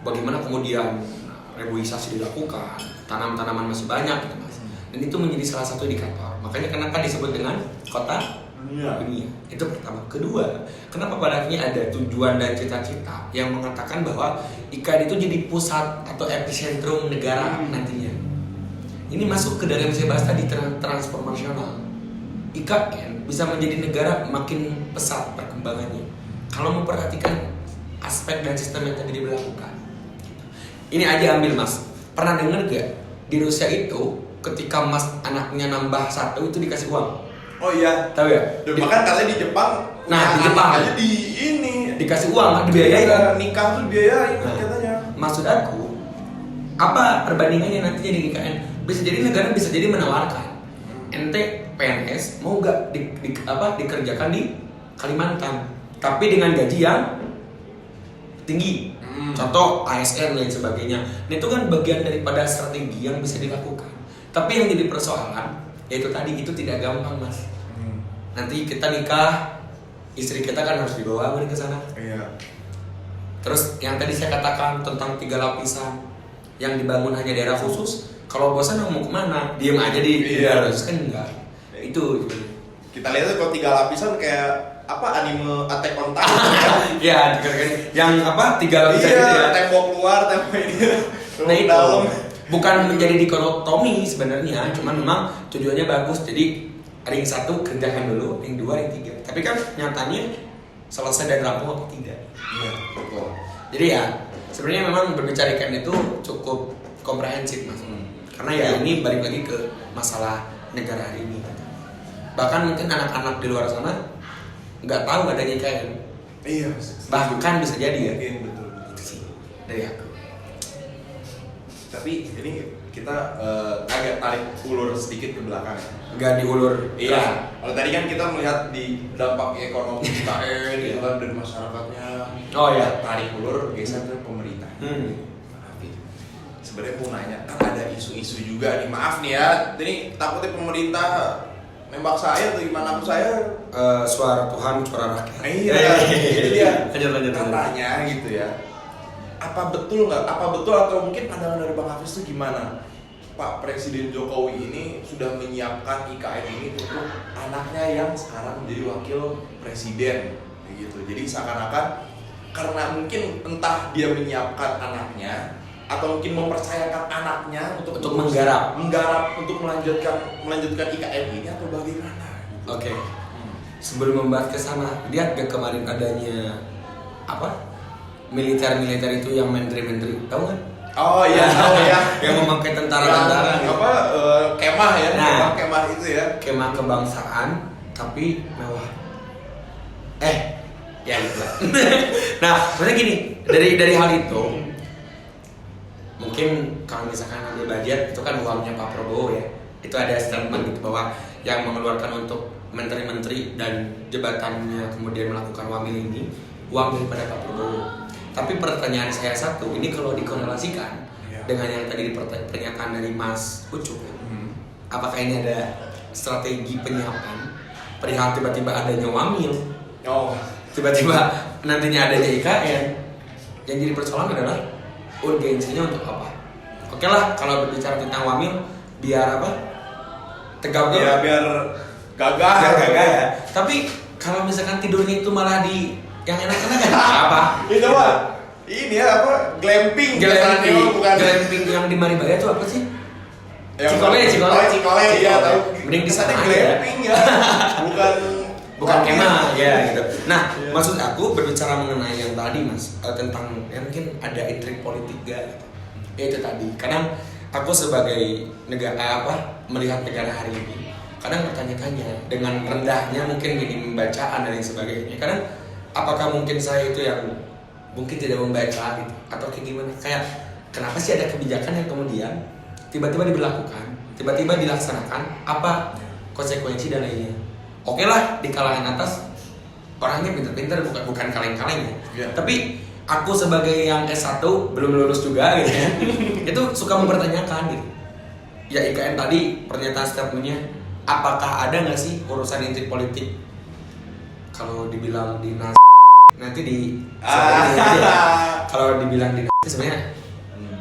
Bagaimana kemudian reboisasi dilakukan, tanam-tanaman masih banyak gitu Mas. Dan itu menjadi salah satu indikator. Makanya kenapa disebut dengan kota dunia. Itu pertama. Kedua, kenapa pada akhirnya ada tujuan dan cita-cita yang mengatakan bahwa IKN itu jadi pusat atau epicentrum negara nantinya. Ini masuk ke dalam saya bahas tadi transformasional. IKN bisa menjadi negara makin pesat perkembangannya kalau memperhatikan aspek dan sistem yang tadi diberlakukan. Ini aja ambil Mas. Pernah dengar gak di Rusia itu ketika Mas anaknya nambah 1 itu dikasih uang? Oh iya. Tahu ya? Bahkan katanya di Jepang. Nah, di Jepang aja di ini dikasih uang, dibiayain kan? Nikah tuh dibiayain katanya. Maksud aku, apa perbandingannya nantinya di IKN? Bisa jadi negara bisa jadi menawarkan ente PNS mau gak dikerjakan di Kalimantan, tapi dengan gaji yang tinggi. Contoh ASN dan sebagainya. Nah, itu kan bagian daripada strategi yang bisa dilakukan. Tapi yang jadi persoalan yaitu tadi itu tidak gampang Mas. Nanti kita nikah, istri kita kan harus dibawa ke sana. Iya. Terus yang tadi saya katakan tentang 3 lapisan yang dibangun hanya daerah khusus. Kalau bosan mau kemana? Diam aja di daerah khusus kan enggak. Itu kita lihat kalau 3 lapisan kayak anime Attack on Titan. Ya, yang 3 lapisan gitu ya. Tembok luar, tembok ini. Nah itu dalam. bukan menjadi dikotomi sebenarnya, cuman memang tujuannya bagus. Jadi ring 1 kerjakan dulu, ring 2, ring 3. Tapi kan nyatanya selesai dan rampung atau tidak. Iya, betul. Jadi ya sebenarnya memang berbicara IKN itu cukup komprehensif Mas. Karena ya ini balik lagi ke masalah negara hari ini. Bahkan mungkin anak-anak di luar sana nggak tahu adanya IKN. Iya. Bahkan bisa jadi ya. Betul. Itu sih dari aku. Tapi ini kita agak tarik ulur sedikit ke belakang ya. Nggak diulur. Iya. Kalau tadi kan kita melihat di dampak ekonomi IKN gitu kan dari masyarakatnya. Oh iya. Tarik ulur geser ke pemerintah. Sebenarnya mau nanya, kan ada isu-isu juga nih, maaf nih ya, ini takutnya pemerintah nembak saya atau gimana aku saya Suara Tuhan, suara rakyat. Iya, itu dia. Lanjut. Katanya gitu ya. Apa betul atau mungkin pandangan dari Bang Hafiz itu gimana? Pak Presiden Jokowi ini sudah menyiapkan IKN ini untuk anaknya yang sekarang menjadi wakil presiden gitu. Jadi seakan-akan karena mungkin entah dia menyiapkan anaknya atau mungkin mempercayakan anaknya untuk menggarap untuk melanjutkan IKN ini atau bagaimana? Oke. Sebelum membahas ke sana, lihat gak kemarin adanya militer itu yang menteri-menteri, tahu kan? Oh iya, tahu ya. Yang memakai tentara-tentara. Kemah ya, Nah, kemah itu ya. Kemah kebangsaan tapi mewah. Ya gitu lah. Nah, sebenarnya gini, dari hal itu mungkin kalau misalkan ambil budget itu kan uangnya Pak Prabowo ya. Itu ada statement gitu bahwa yang mengeluarkan untuk menteri-menteri dan jabatannya kemudian melakukan wamil ini uang daripada Pak Prabowo. Tapi pertanyaan saya satu, ini kalau dikorelasikan dengan yang tadi pernyataan dari Mas Ucup, apakah ini ada strategi penyiapan perihal tiba-tiba adanya Wamil, tiba-tiba nantinya adanya IKN? Yang jadi persoalan adalah urgensinya untuk apa? Oke lah, kalau berbicara tentang Wamil, biar apa? Tegak ya biar gagah ya. Tapi kalau misalkan tidurnya itu malah di yang enak-enak kan apa? Itu mah ini ya apa? Glamping bukan glamping yang di Maribaya itu apa sih? Cikole ya tahu. Mending di sana aja. Glamping ya. bukan kemah ya gitu. Nah, maksud aku berbicara mengenai yang tadi Mas, tentang ya mungkin ada intrik politik gak gitu. Ya itu tadi. Kadang aku sebagai negara melihat negara hari ini, kadang bertanya-tanya dengan rendahnya mungkin minim bacaan dan lain sebagainya. Kadang apakah mungkin saya itu yang mungkin tidak membaca gitu atau kayak gimana? Kayak kenapa sih ada kebijakan yang kemudian tiba-tiba diberlakukan, tiba-tiba dilaksanakan, apa konsekuensi dan lainnya? Oke lah, di kalangan atas orangnya pintar-pintar, bukan kaleng-kaleng ya. Tapi aku sebagai yang S1 belum lulus juga gitu ya. Itu suka mempertanyakan gitu. Ya IKN tadi pernyataan statementnya, apakah ada nggak sih urusan intrik politik? Kalau dibilang dinas nanti kalau dibilang dinas sebenarnya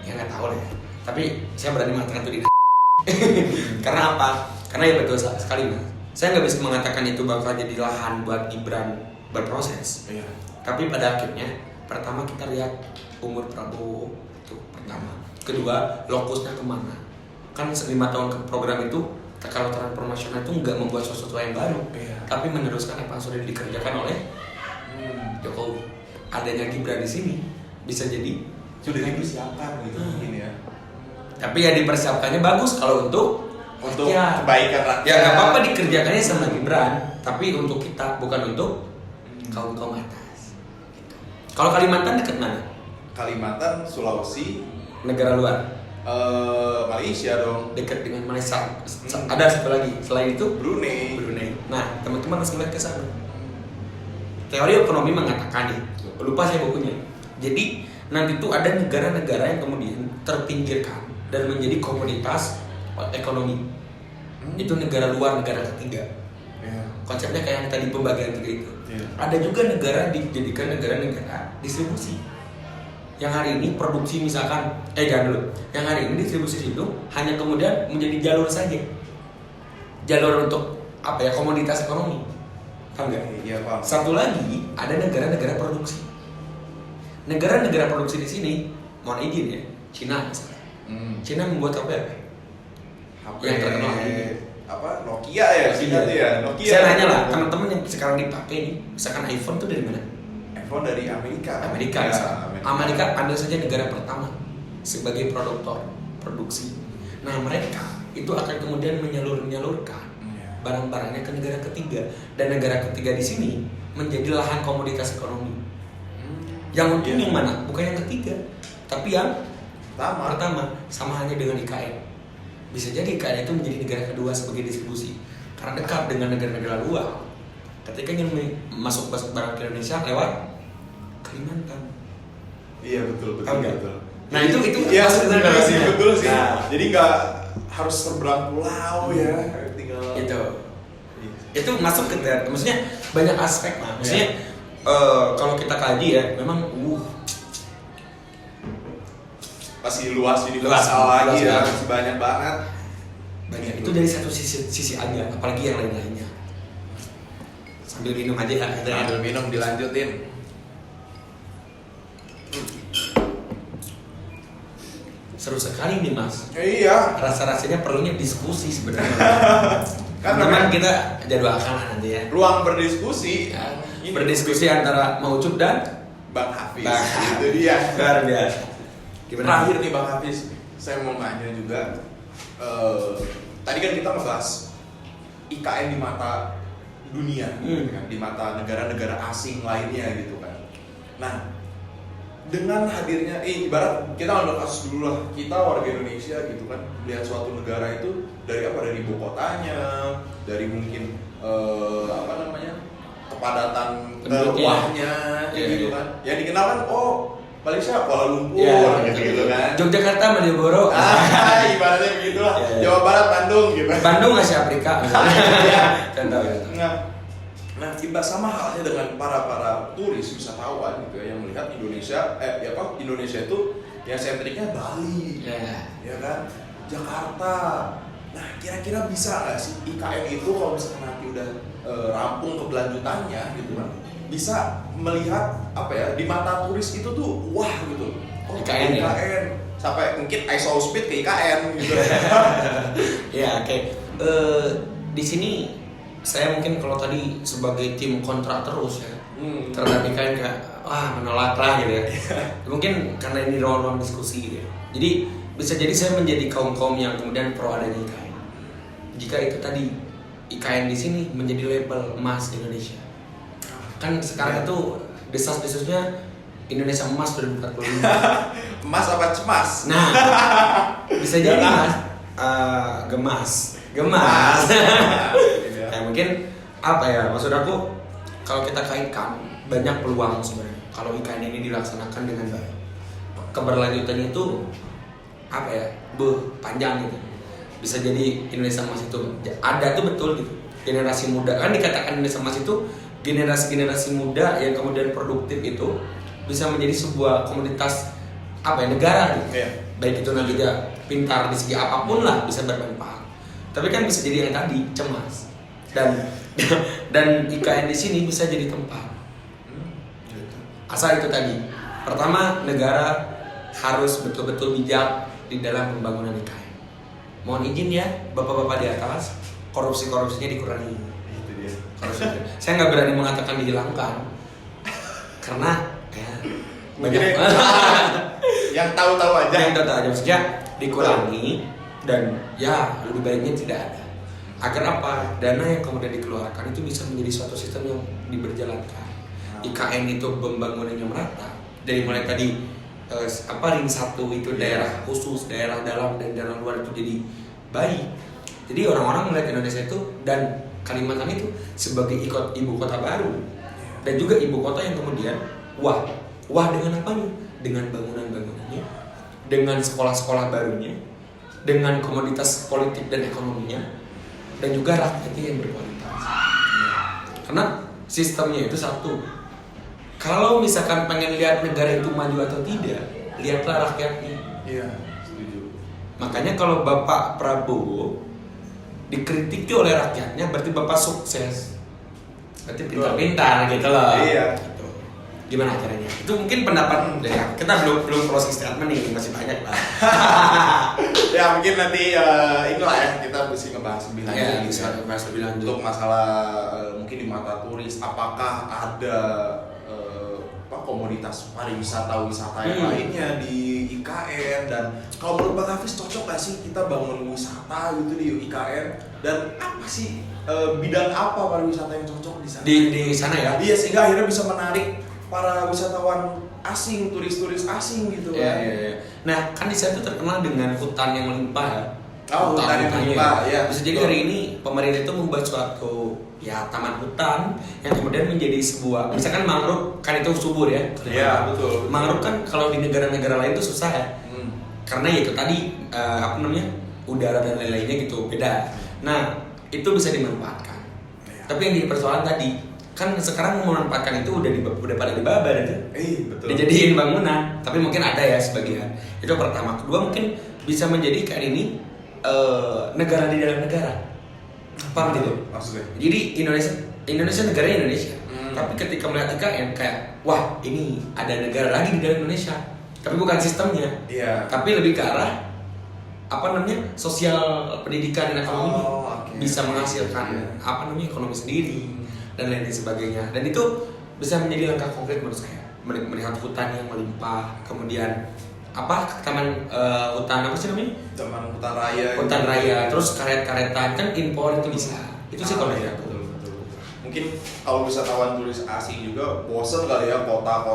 ya nggak tahu lah. Tapi saya berani mengatakan itu dinas. Karena apa? Karena ya betul sekali Mas. Saya nggak bisa mengatakan itu bakal jadi lahan buat Gibran berproses. Tapi pada akhirnya pertama kita lihat umur Prabowo itu pertama. Kedua, lokusnya kemana? Kan 5 tahun ke program itu kalau transformasional itu nggak membuat sesuatu yang baru, tapi meneruskan apa yang sudah dikerjakan oleh Jokowi. Adanya Gibran di sini bisa jadi sudah dipersiapkan gitu mungkin ya. Tapi ya dipersiapkannya bagus kalau untuk kebaikan rakyat. Ya nggak apa-apa dikerjakannya sama Gibran, tapi untuk kita, bukan untuk kaum atas. Gitu. Kalau Kalimantan dekat mana? Kalimantan, Sulawesi, negara luar. Malaysia dong. Dekat dengan Malaysia. Ada satu lagi selain itu Brunei. Nah, teman-teman harus melihat ke sana. Teori ekonomi mengatakan nih, lupa saya bukunya. Jadi nanti tuh ada negara-negara yang kemudian terpinggirkan dan menjadi komoditas ekonomi. Itu negara luar, negara ketiga. Konsepnya kayak yang tadi pembagian tiga itu. Ada juga negara dijadikan negara-negara distribusi. Yang hari ini produksi misalkan, jangan dulu. Yang hari ini distribusi itu hanya kemudian menjadi jalur saja. Jalur untuk apa ya, komoditas ekonomi. Paham nggak? Iya, paham. Satu lagi ada negara-negara produksi. Negara-negara produksi di sini, mohon izin ya, Cina misalnya. Cina membuat apa ya? HP yang terkenal apa? Nokia ya, Cina tuh ya. Nokia. Saya nanya lah, teman-teman yang sekarang dipakai nih, misalkan iPhone tuh dari mana? iPhone dari Amerika. Amerika ambil saja negara pertama sebagai produksi. Nah mereka itu akan kemudian menyalurkan barang-barangnya ke negara ketiga, dan negara ketiga di sini menjadi lahan komoditas ekonomi. Yang untung yang mana? Bukan yang ketiga, tapi yang pertama. Sama halnya dengan IKN. Bisa jadi IKN itu menjadi negara kedua sebagai distribusi karena dekat dengan negara-negara luar. Ketika ingin masuk barang ke Indonesia lewat Kalimantan. Iya betul. Nah itu ya betul sih. Nah, jadi nggak harus seberang pulau ya. Itu masuk ke maksudnya banyak aspek lah. Maksudnya kalau kita kaji ya memang masih luas lagi ya, masih banyak banget. Itu dari satu sisi aja, apalagi yang lain-lainnya. Sambil minum aja lah. Sambil minum dilanjutin. Seru sekali nih Mas. Iya. Rasa-rasanya perlunya diskusi sebenarnya. Teman kita jadwalkan lah nanti ya. Ruang berdiskusi. Ya, berdiskusi antara Maucup dan Bang Hafiz. Itu dia. Luar biasa. Terakhir nih Bang Hafiz, saya mau nanya juga. Tadi kan kita ngebahas IKN di mata dunia, di mata negara-negara asing lainnya gitu kan. Nah, dengan hadirnya, ibarat kita ambil kasus dulu lah, kita warga Indonesia gitu kan, melihat suatu negara itu dari ibu kotanya, dari mungkin kepadatan Penduduknya. wahnya Iya, gitu iya. kan. Yang dikenal kan Malaysia, Kuala Lumpur gitu kan. Yogyakarta, Malioboro. Ibaratnya begitulah. Iya, iya. Jawa Barat, Bandung gitu. Bandung Asia Afrika. Iya. Contoh. Nah, tiba sama halnya dengan para turis wisatawan gitu ya yang melihat Indonesia Indonesia itu ya sentriknya Bali, ya kan, Jakarta. Nah, kira-kira bisa nggak sih IKN itu kalau misalkan nanti udah rampung keberlanjutannya gitu kan, bisa melihat di mata turis itu tuh wah gitu. IKN ya? Sampai mungkin I saw speed ke IKN gitu. Ya, oke. Di sini saya mungkin kalau tadi sebagai tim kontrak terus ya terhadap IKN kayak menolak lah gitu ya. Mungkin karena ini ruang-ruang diskusi gitu ya. Jadi bisa jadi saya menjadi kaum-kaum yang kemudian pro adanya IKN. Jika itu tadi IKN di sini menjadi label emas Indonesia. Kan sekarang itu desas-desusnya Indonesia emas 2045. Emas apa cemas? Nah, bisa jadi mas gemas. Nah, mungkin maksud aku kalau kita kaitkan banyak peluang sebenarnya kalau IKN ini dilaksanakan dengan baik. Keberlanjutannya itu panjang gitu. Bisa jadi Indonesia emas itu ada tuh betul gitu. Generasi muda kan dikatakan Indonesia emas itu generasi muda yang kemudian produktif itu bisa menjadi sebuah komoditas negara gitu. Iya. Baik itu nanti dia pintar di segi apapun lah bisa bermanfaat. Tapi kan bisa jadi yang tadi cemas dan IKN di sini bisa jadi tempat. Asal itu tadi. Pertama, negara harus betul-betul bijak di dalam pembangunan IKN. Mohon izin ya, bapak-bapak di atas, korupsinya dikurangi. Itu dia. Saya nggak berani mengatakan dihilangkan, karena banyak yang tahu-tahu aja. Yang tahu aja maksudnya dikurangi dan lebih baiknya tidak ada. Agar apa? Dana yang kemudian dikeluarkan itu bisa menjadi suatu sistem yang diberjalankan. IKN itu pembangunannya merata dari mulai tadi ring 1 itu daerah khusus, daerah dalam dan daerah luar itu jadi baik. Jadi orang-orang melihat Indonesia itu dan Kalimantan itu sebagai ibu kota baru dan juga ibu kota yang kemudian wah dengan apanya? Dengan bangunan-bangunannya, dengan sekolah-sekolah barunya, dengan komoditas politik dan ekonominya, dan juga rakyatnya yang berkualitas. Karena sistemnya itu satu. Kalau misalkan pengen lihat negara itu maju atau tidak, lihatlah rakyatnya. Iya, setuju. Makanya kalau Bapak Prabowo dikritiki oleh rakyatnya, berarti Bapak sukses. Berarti pintar-pintar gitu loh. Iya. Gitu. Gimana caranya? Itu mungkin pendapat kita belum closing statement nih, masih banyak lah. Ya mungkin nanti inilah ya kita mesti ngebahas lebih lanjut. Ya, bisa ngebahas lebih lanjut. Untuk masalah mungkin di mata turis, apakah ada komoditas wisata yang lainnya di IKN, dan kalau menurut Bang Hafiz cocok gak sih kita bangun wisata gitu di IKN, dan apa sih bidang apa pariwisata yang cocok di sana? Di sana ya? Iya, sehingga akhirnya bisa menarik para wisatawan asing, turis-turis asing gitu kan. Iya. Nah, kan di sana tuh terkenal dengan hutan yang melimpah ya. Hutan yang melimpah, ya. Bisa jadi hari ini pemerintah itu membuat suatu taman hutan yang kemudian menjadi sebuah, misalkan mangrove kan itu subur ya. Iya, betul. Mangrove kan kalau di negara-negara lain itu susah ya. Karena itu tadi udara dan lain-lainnya gitu beda. Nah, itu bisa dimanfaatkan. Ya. Tapi yang jadi persoalan tadi kan sekarang memanfaatkan itu udah pada dibabar aja. Betul. Dijadiin bangunan, tapi mungkin ada ya sebagian. Itu pertama. Kedua mungkin bisa menjadikan ini negara di dalam negara. Paham gitu? Maksudnya? Jadi Indonesia negaranya Indonesia. Tapi ketika melihat IKN kayak wah ini ada negara lagi di dalam Indonesia. Tapi bukan sistemnya. Iya. Tapi lebih ke arah sosial pendidikan dan ekonomi. Okay. Bisa menghasilkan ekonomi sendiri dan lain sebagainya. Dan itu bisa menjadi langkah konkret menurut saya. Melihat hutan yang melimpah, kemudian taman hutan apa sih namanya? Taman hutan raya. Hutan raya, terus karet-karetan kan impor itu bisa. Itu sih kalau ya. Betul. Mungkin kalau wisatawan turis asing juga bosen kali ya kota.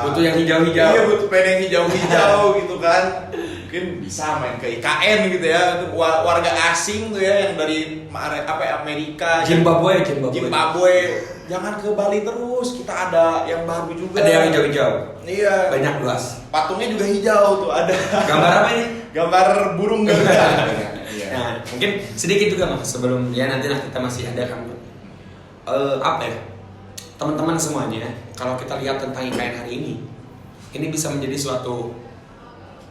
Butuh yang hijau-hijau. Iya, butuh pengen yang hijau-hijau gitu kan. mungkin bisa main ke IKN gitu ya, warga asing tuh ya yang dari Amerika, Zimbabwe. Jangan ke Bali terus, kita ada yang baru juga. Ada yang hijau-hijau. Iya. Banyak luas. Patungnya juga hijau tuh ada. Gambar apa ini? Gambar burung garuda. Nah, mungkin sedikit juga mas sebelum ya nanti kita masih ada kan apa ya teman-teman semuanya, kalau kita lihat tentang IKN hari ini bisa menjadi suatu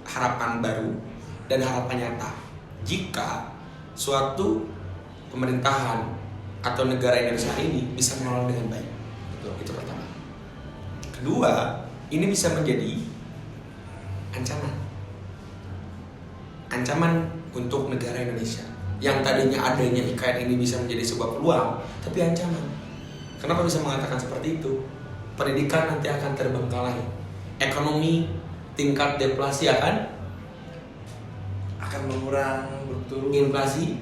harapan baru dan harapan nyata jika suatu pemerintahan atau negara Indonesia hari ini bisa mengelola dengan baik. Betul. Itu pertama. Kedua, ini bisa menjadi ancaman untuk negara Indonesia yang tadinya adanya IKN ini bisa menjadi sebuah peluang, tapi ancaman. Kenapa bisa mengatakan seperti itu? Pendidikan nanti akan terbengkalai, ekonomi tingkat deflasi akan mengurang, berturun, inflasi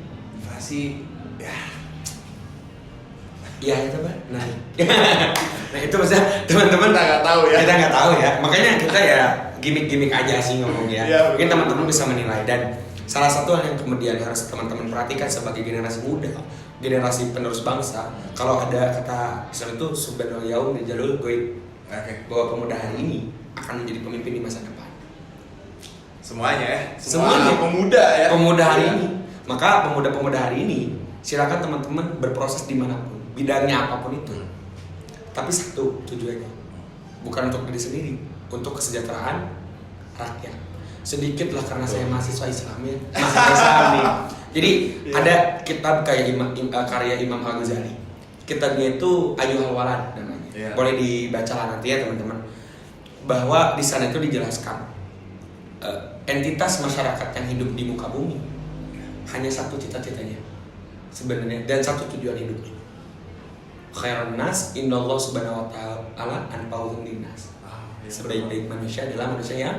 ya itu Pak. Nah itu maksudnya teman-teman nggak tahu ya. Kita nggak tahu ya. Makanya kita ya gimmick aja sih ngomongnya. Ya, mungkin teman-teman bisa menilai, dan salah satu hal yang kemudian harus teman-teman perhatikan sebagai generasi muda, generasi penerus bangsa, kalau ada kata Islam itu subhanal yaum jalul goib, bahwa pemuda hari ini akan menjadi pemimpin di masa depan. Semuanya ya. Semuanya pemuda ya. Pemuda hari ini. Maka pemuda-pemuda hari ini silakan teman-teman berproses dimanapun, bidangnya apapun itu. Tapi satu tujuannya, bukan untuk diri sendiri, untuk kesejahteraan rakyat. Sedikit lah karena saya mahasiswa Islam ya, mahasiswa Islam nih. Jadi ada kitab kayak karya Imam Al-Ghazali. Kitabnya itu Ayyuhal Walad namanya. Boleh dibaca lah nanti ya teman-teman. Bahwa di sana itu dijelaskan entitas masyarakat yang hidup di muka bumi hanya satu cita-citanya sebenarnya dan satu tujuan hidupnya. Khairun nas indallah subhanahu wa ta'ala anfa'uhum linnas. Sebaik-baik manusia adalah manusia yang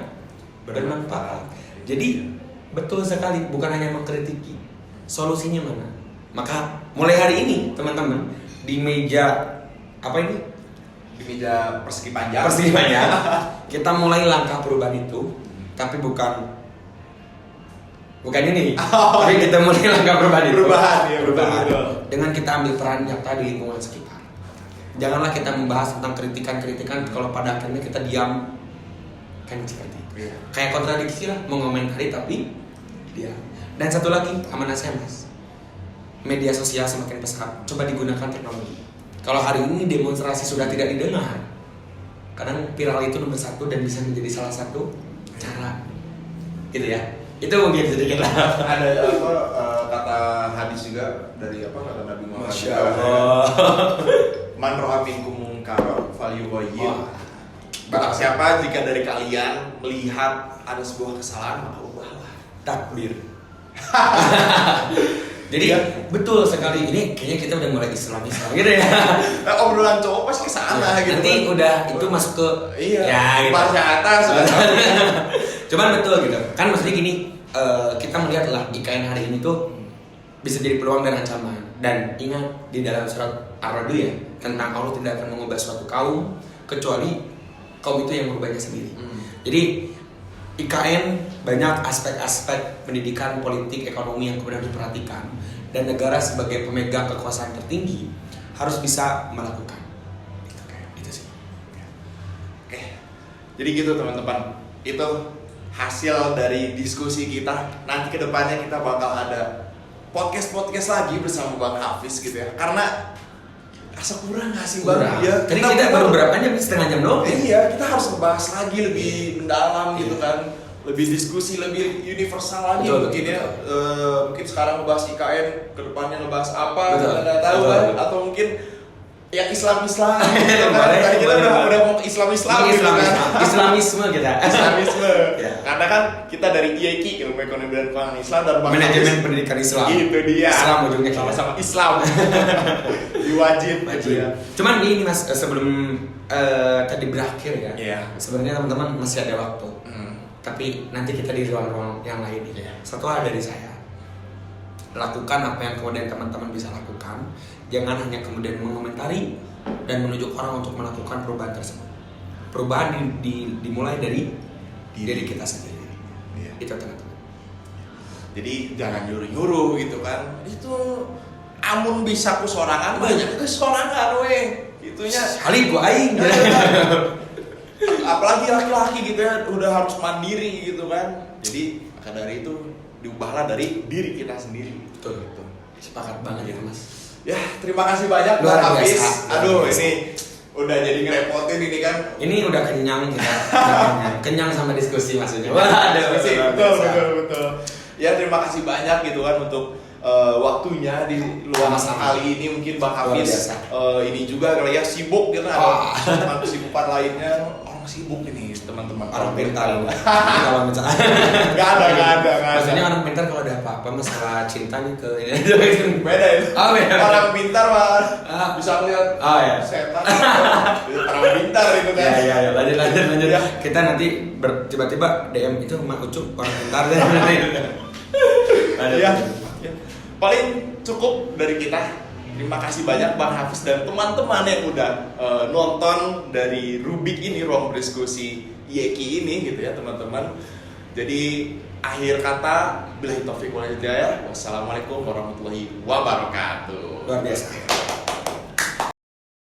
bermanfaat. Jadi betul sekali, bukan hanya mengkritiki. Solusinya mana? Maka mulai hari ini teman-teman di meja apa ini? Di meja persegi panjang. Kita mulai langkah perubahan itu, tapi bukan ini. Tapi kita mulai langkah perubahan itu. Perubahan. Dengan kita ambil peran nyata di lingkungan sekitar. Janganlah kita membahas tentang kritikan kalau pada akhirnya kita diam, kan seperti itu. Kayak kontradiksi lah, mengomentari tapi diam. Dan satu lagi, amanah saya mas, media sosial semakin pesat, coba digunakan teknologi. Kalau hari ini demonstrasi sudah tidak didengar, kadang viral itu nomor satu dan bisa menjadi salah satu cara, gitu ya. Itu mungkin sedikit lah. Ada kata hadis juga dari kata Nabi Muhammad. Masya Allah. Man ra'a minkum munkaran falyughayyir. Barang siapa jika dari kalian melihat ada sebuah kesalahan maka ubahlah. Takbir. Jadi betul sekali, ini kayaknya kita udah mulai Islam gitu ya. Obrolan cowok pasti kesana gitu. Nanti udah itu masuk ke gitu. Pasca atas. Cuman betul gitu. Kan maksudnya gini, kita melihatlah IKN hari ini tuh bisa jadi peluang dan ancaman. Dan ingat di dalam surat Ar-Ra'd ya, tentang Allah tidak akan mengubah suatu kaum kecuali kaum itu yang merubahnya sendiri. Jadi IKN banyak aspek-aspek pendidikan, politik, ekonomi yang kemudian diperhatikan, dan negara sebagai pemegang kekuasaan tertinggi harus bisa melakukan. Itu sih. Oke. Jadi gitu teman-teman. Itu hasil dari diskusi kita. Nanti kedepannya kita bakal ada podcast lagi bersama Bang Hafiz gitu ya. Karena rasa kurang nggak sih Bang? Ya, tadi kita baru berapa jam? Setengah jam doang. Iya, kita harus ngebahas lagi lebih mendalam gitu kan, lebih diskusi, lebih universal lagi mungkin ya. Mungkin sekarang ngebahas IKN, kedepannya ngebahas apa? Kita nggak tahu kan? Atau mungkin yang Islam gitu kan? Tadi kita udah mau Islam gitu kan? Islamisme kita. Islamisme. Karena kan kita dari IEKI, Ilmu Ekonomi dan Keuangan Islam, dan Manajemen Pendidikan Islam. Itu dia. Islam ujungnya sama-sama Islam. Diwajib gitu ya. Cuman ini mas, sebelum tadi berakhir ya. Sebenarnya teman-teman masih ada waktu. Tapi nanti kita di ruang-ruang yang lain. Satu hal dari saya, lakukan apa yang kemudian teman-teman bisa lakukan. Jangan hanya kemudian mengomentari dan menunjuk orang untuk melakukan perubahan tersebut. Perubahan dimulai dari diri kita sendiri. Iya. Itu teman-teman. Jadi jangan nyuruh-nyuruh gitu kan. Itu amun bisa ku sorangan banyak ke sorangan we. Gitunya. Sekali gua aing. Apalagi laki-laki gitu ya udah harus mandiri gitu kan. Jadi maka dari itu diubahlah dari diri kita sendiri. Betul. Gitu. Sepakat banget ya Mas. Ya, terima kasih banyak Luar Bang Hafiz. biasa. Aduh, ini udah jadi ngerepotin ini kan. Ini udah kenyang kita. Kenyang sama diskusi maksudnya. Wah, ada betul. Ya, terima kasih banyak gitu kan untuk waktunya di luang Sama-sama. kali ini. Mungkin Bang Luar Hafiz biasa. ini juga kali ya sibuk gitu. Wah. Ada teman kesibukan lainnya. Orang sibuk ini teman-teman. Orang pintar. Kalau misalnya Gak ada. maksudnya orang pintar kalau ada apa-apa masalah cinta nih ke ini. Beda itu. Oh, beda. Orang pintar mah Ah. bisa lihat Oh, ya. setan. Orang pintar itu kan. Ya, lanjut. Ya. Kita nanti tiba-tiba DM itu Mak Ucup orang pintar deh nanti. Lanjut. Ya. Paling cukup dari kita. Terima kasih banyak Bang Hafiz dan teman-teman yang udah nonton dari Rubik ini, ruang berdiskusi Yeki ini gitu ya teman-teman. Jadi akhir kata billahi taufiq wal hidayah. Wassalamualaikum warahmatullahi wabarakatuh. Luar biasa.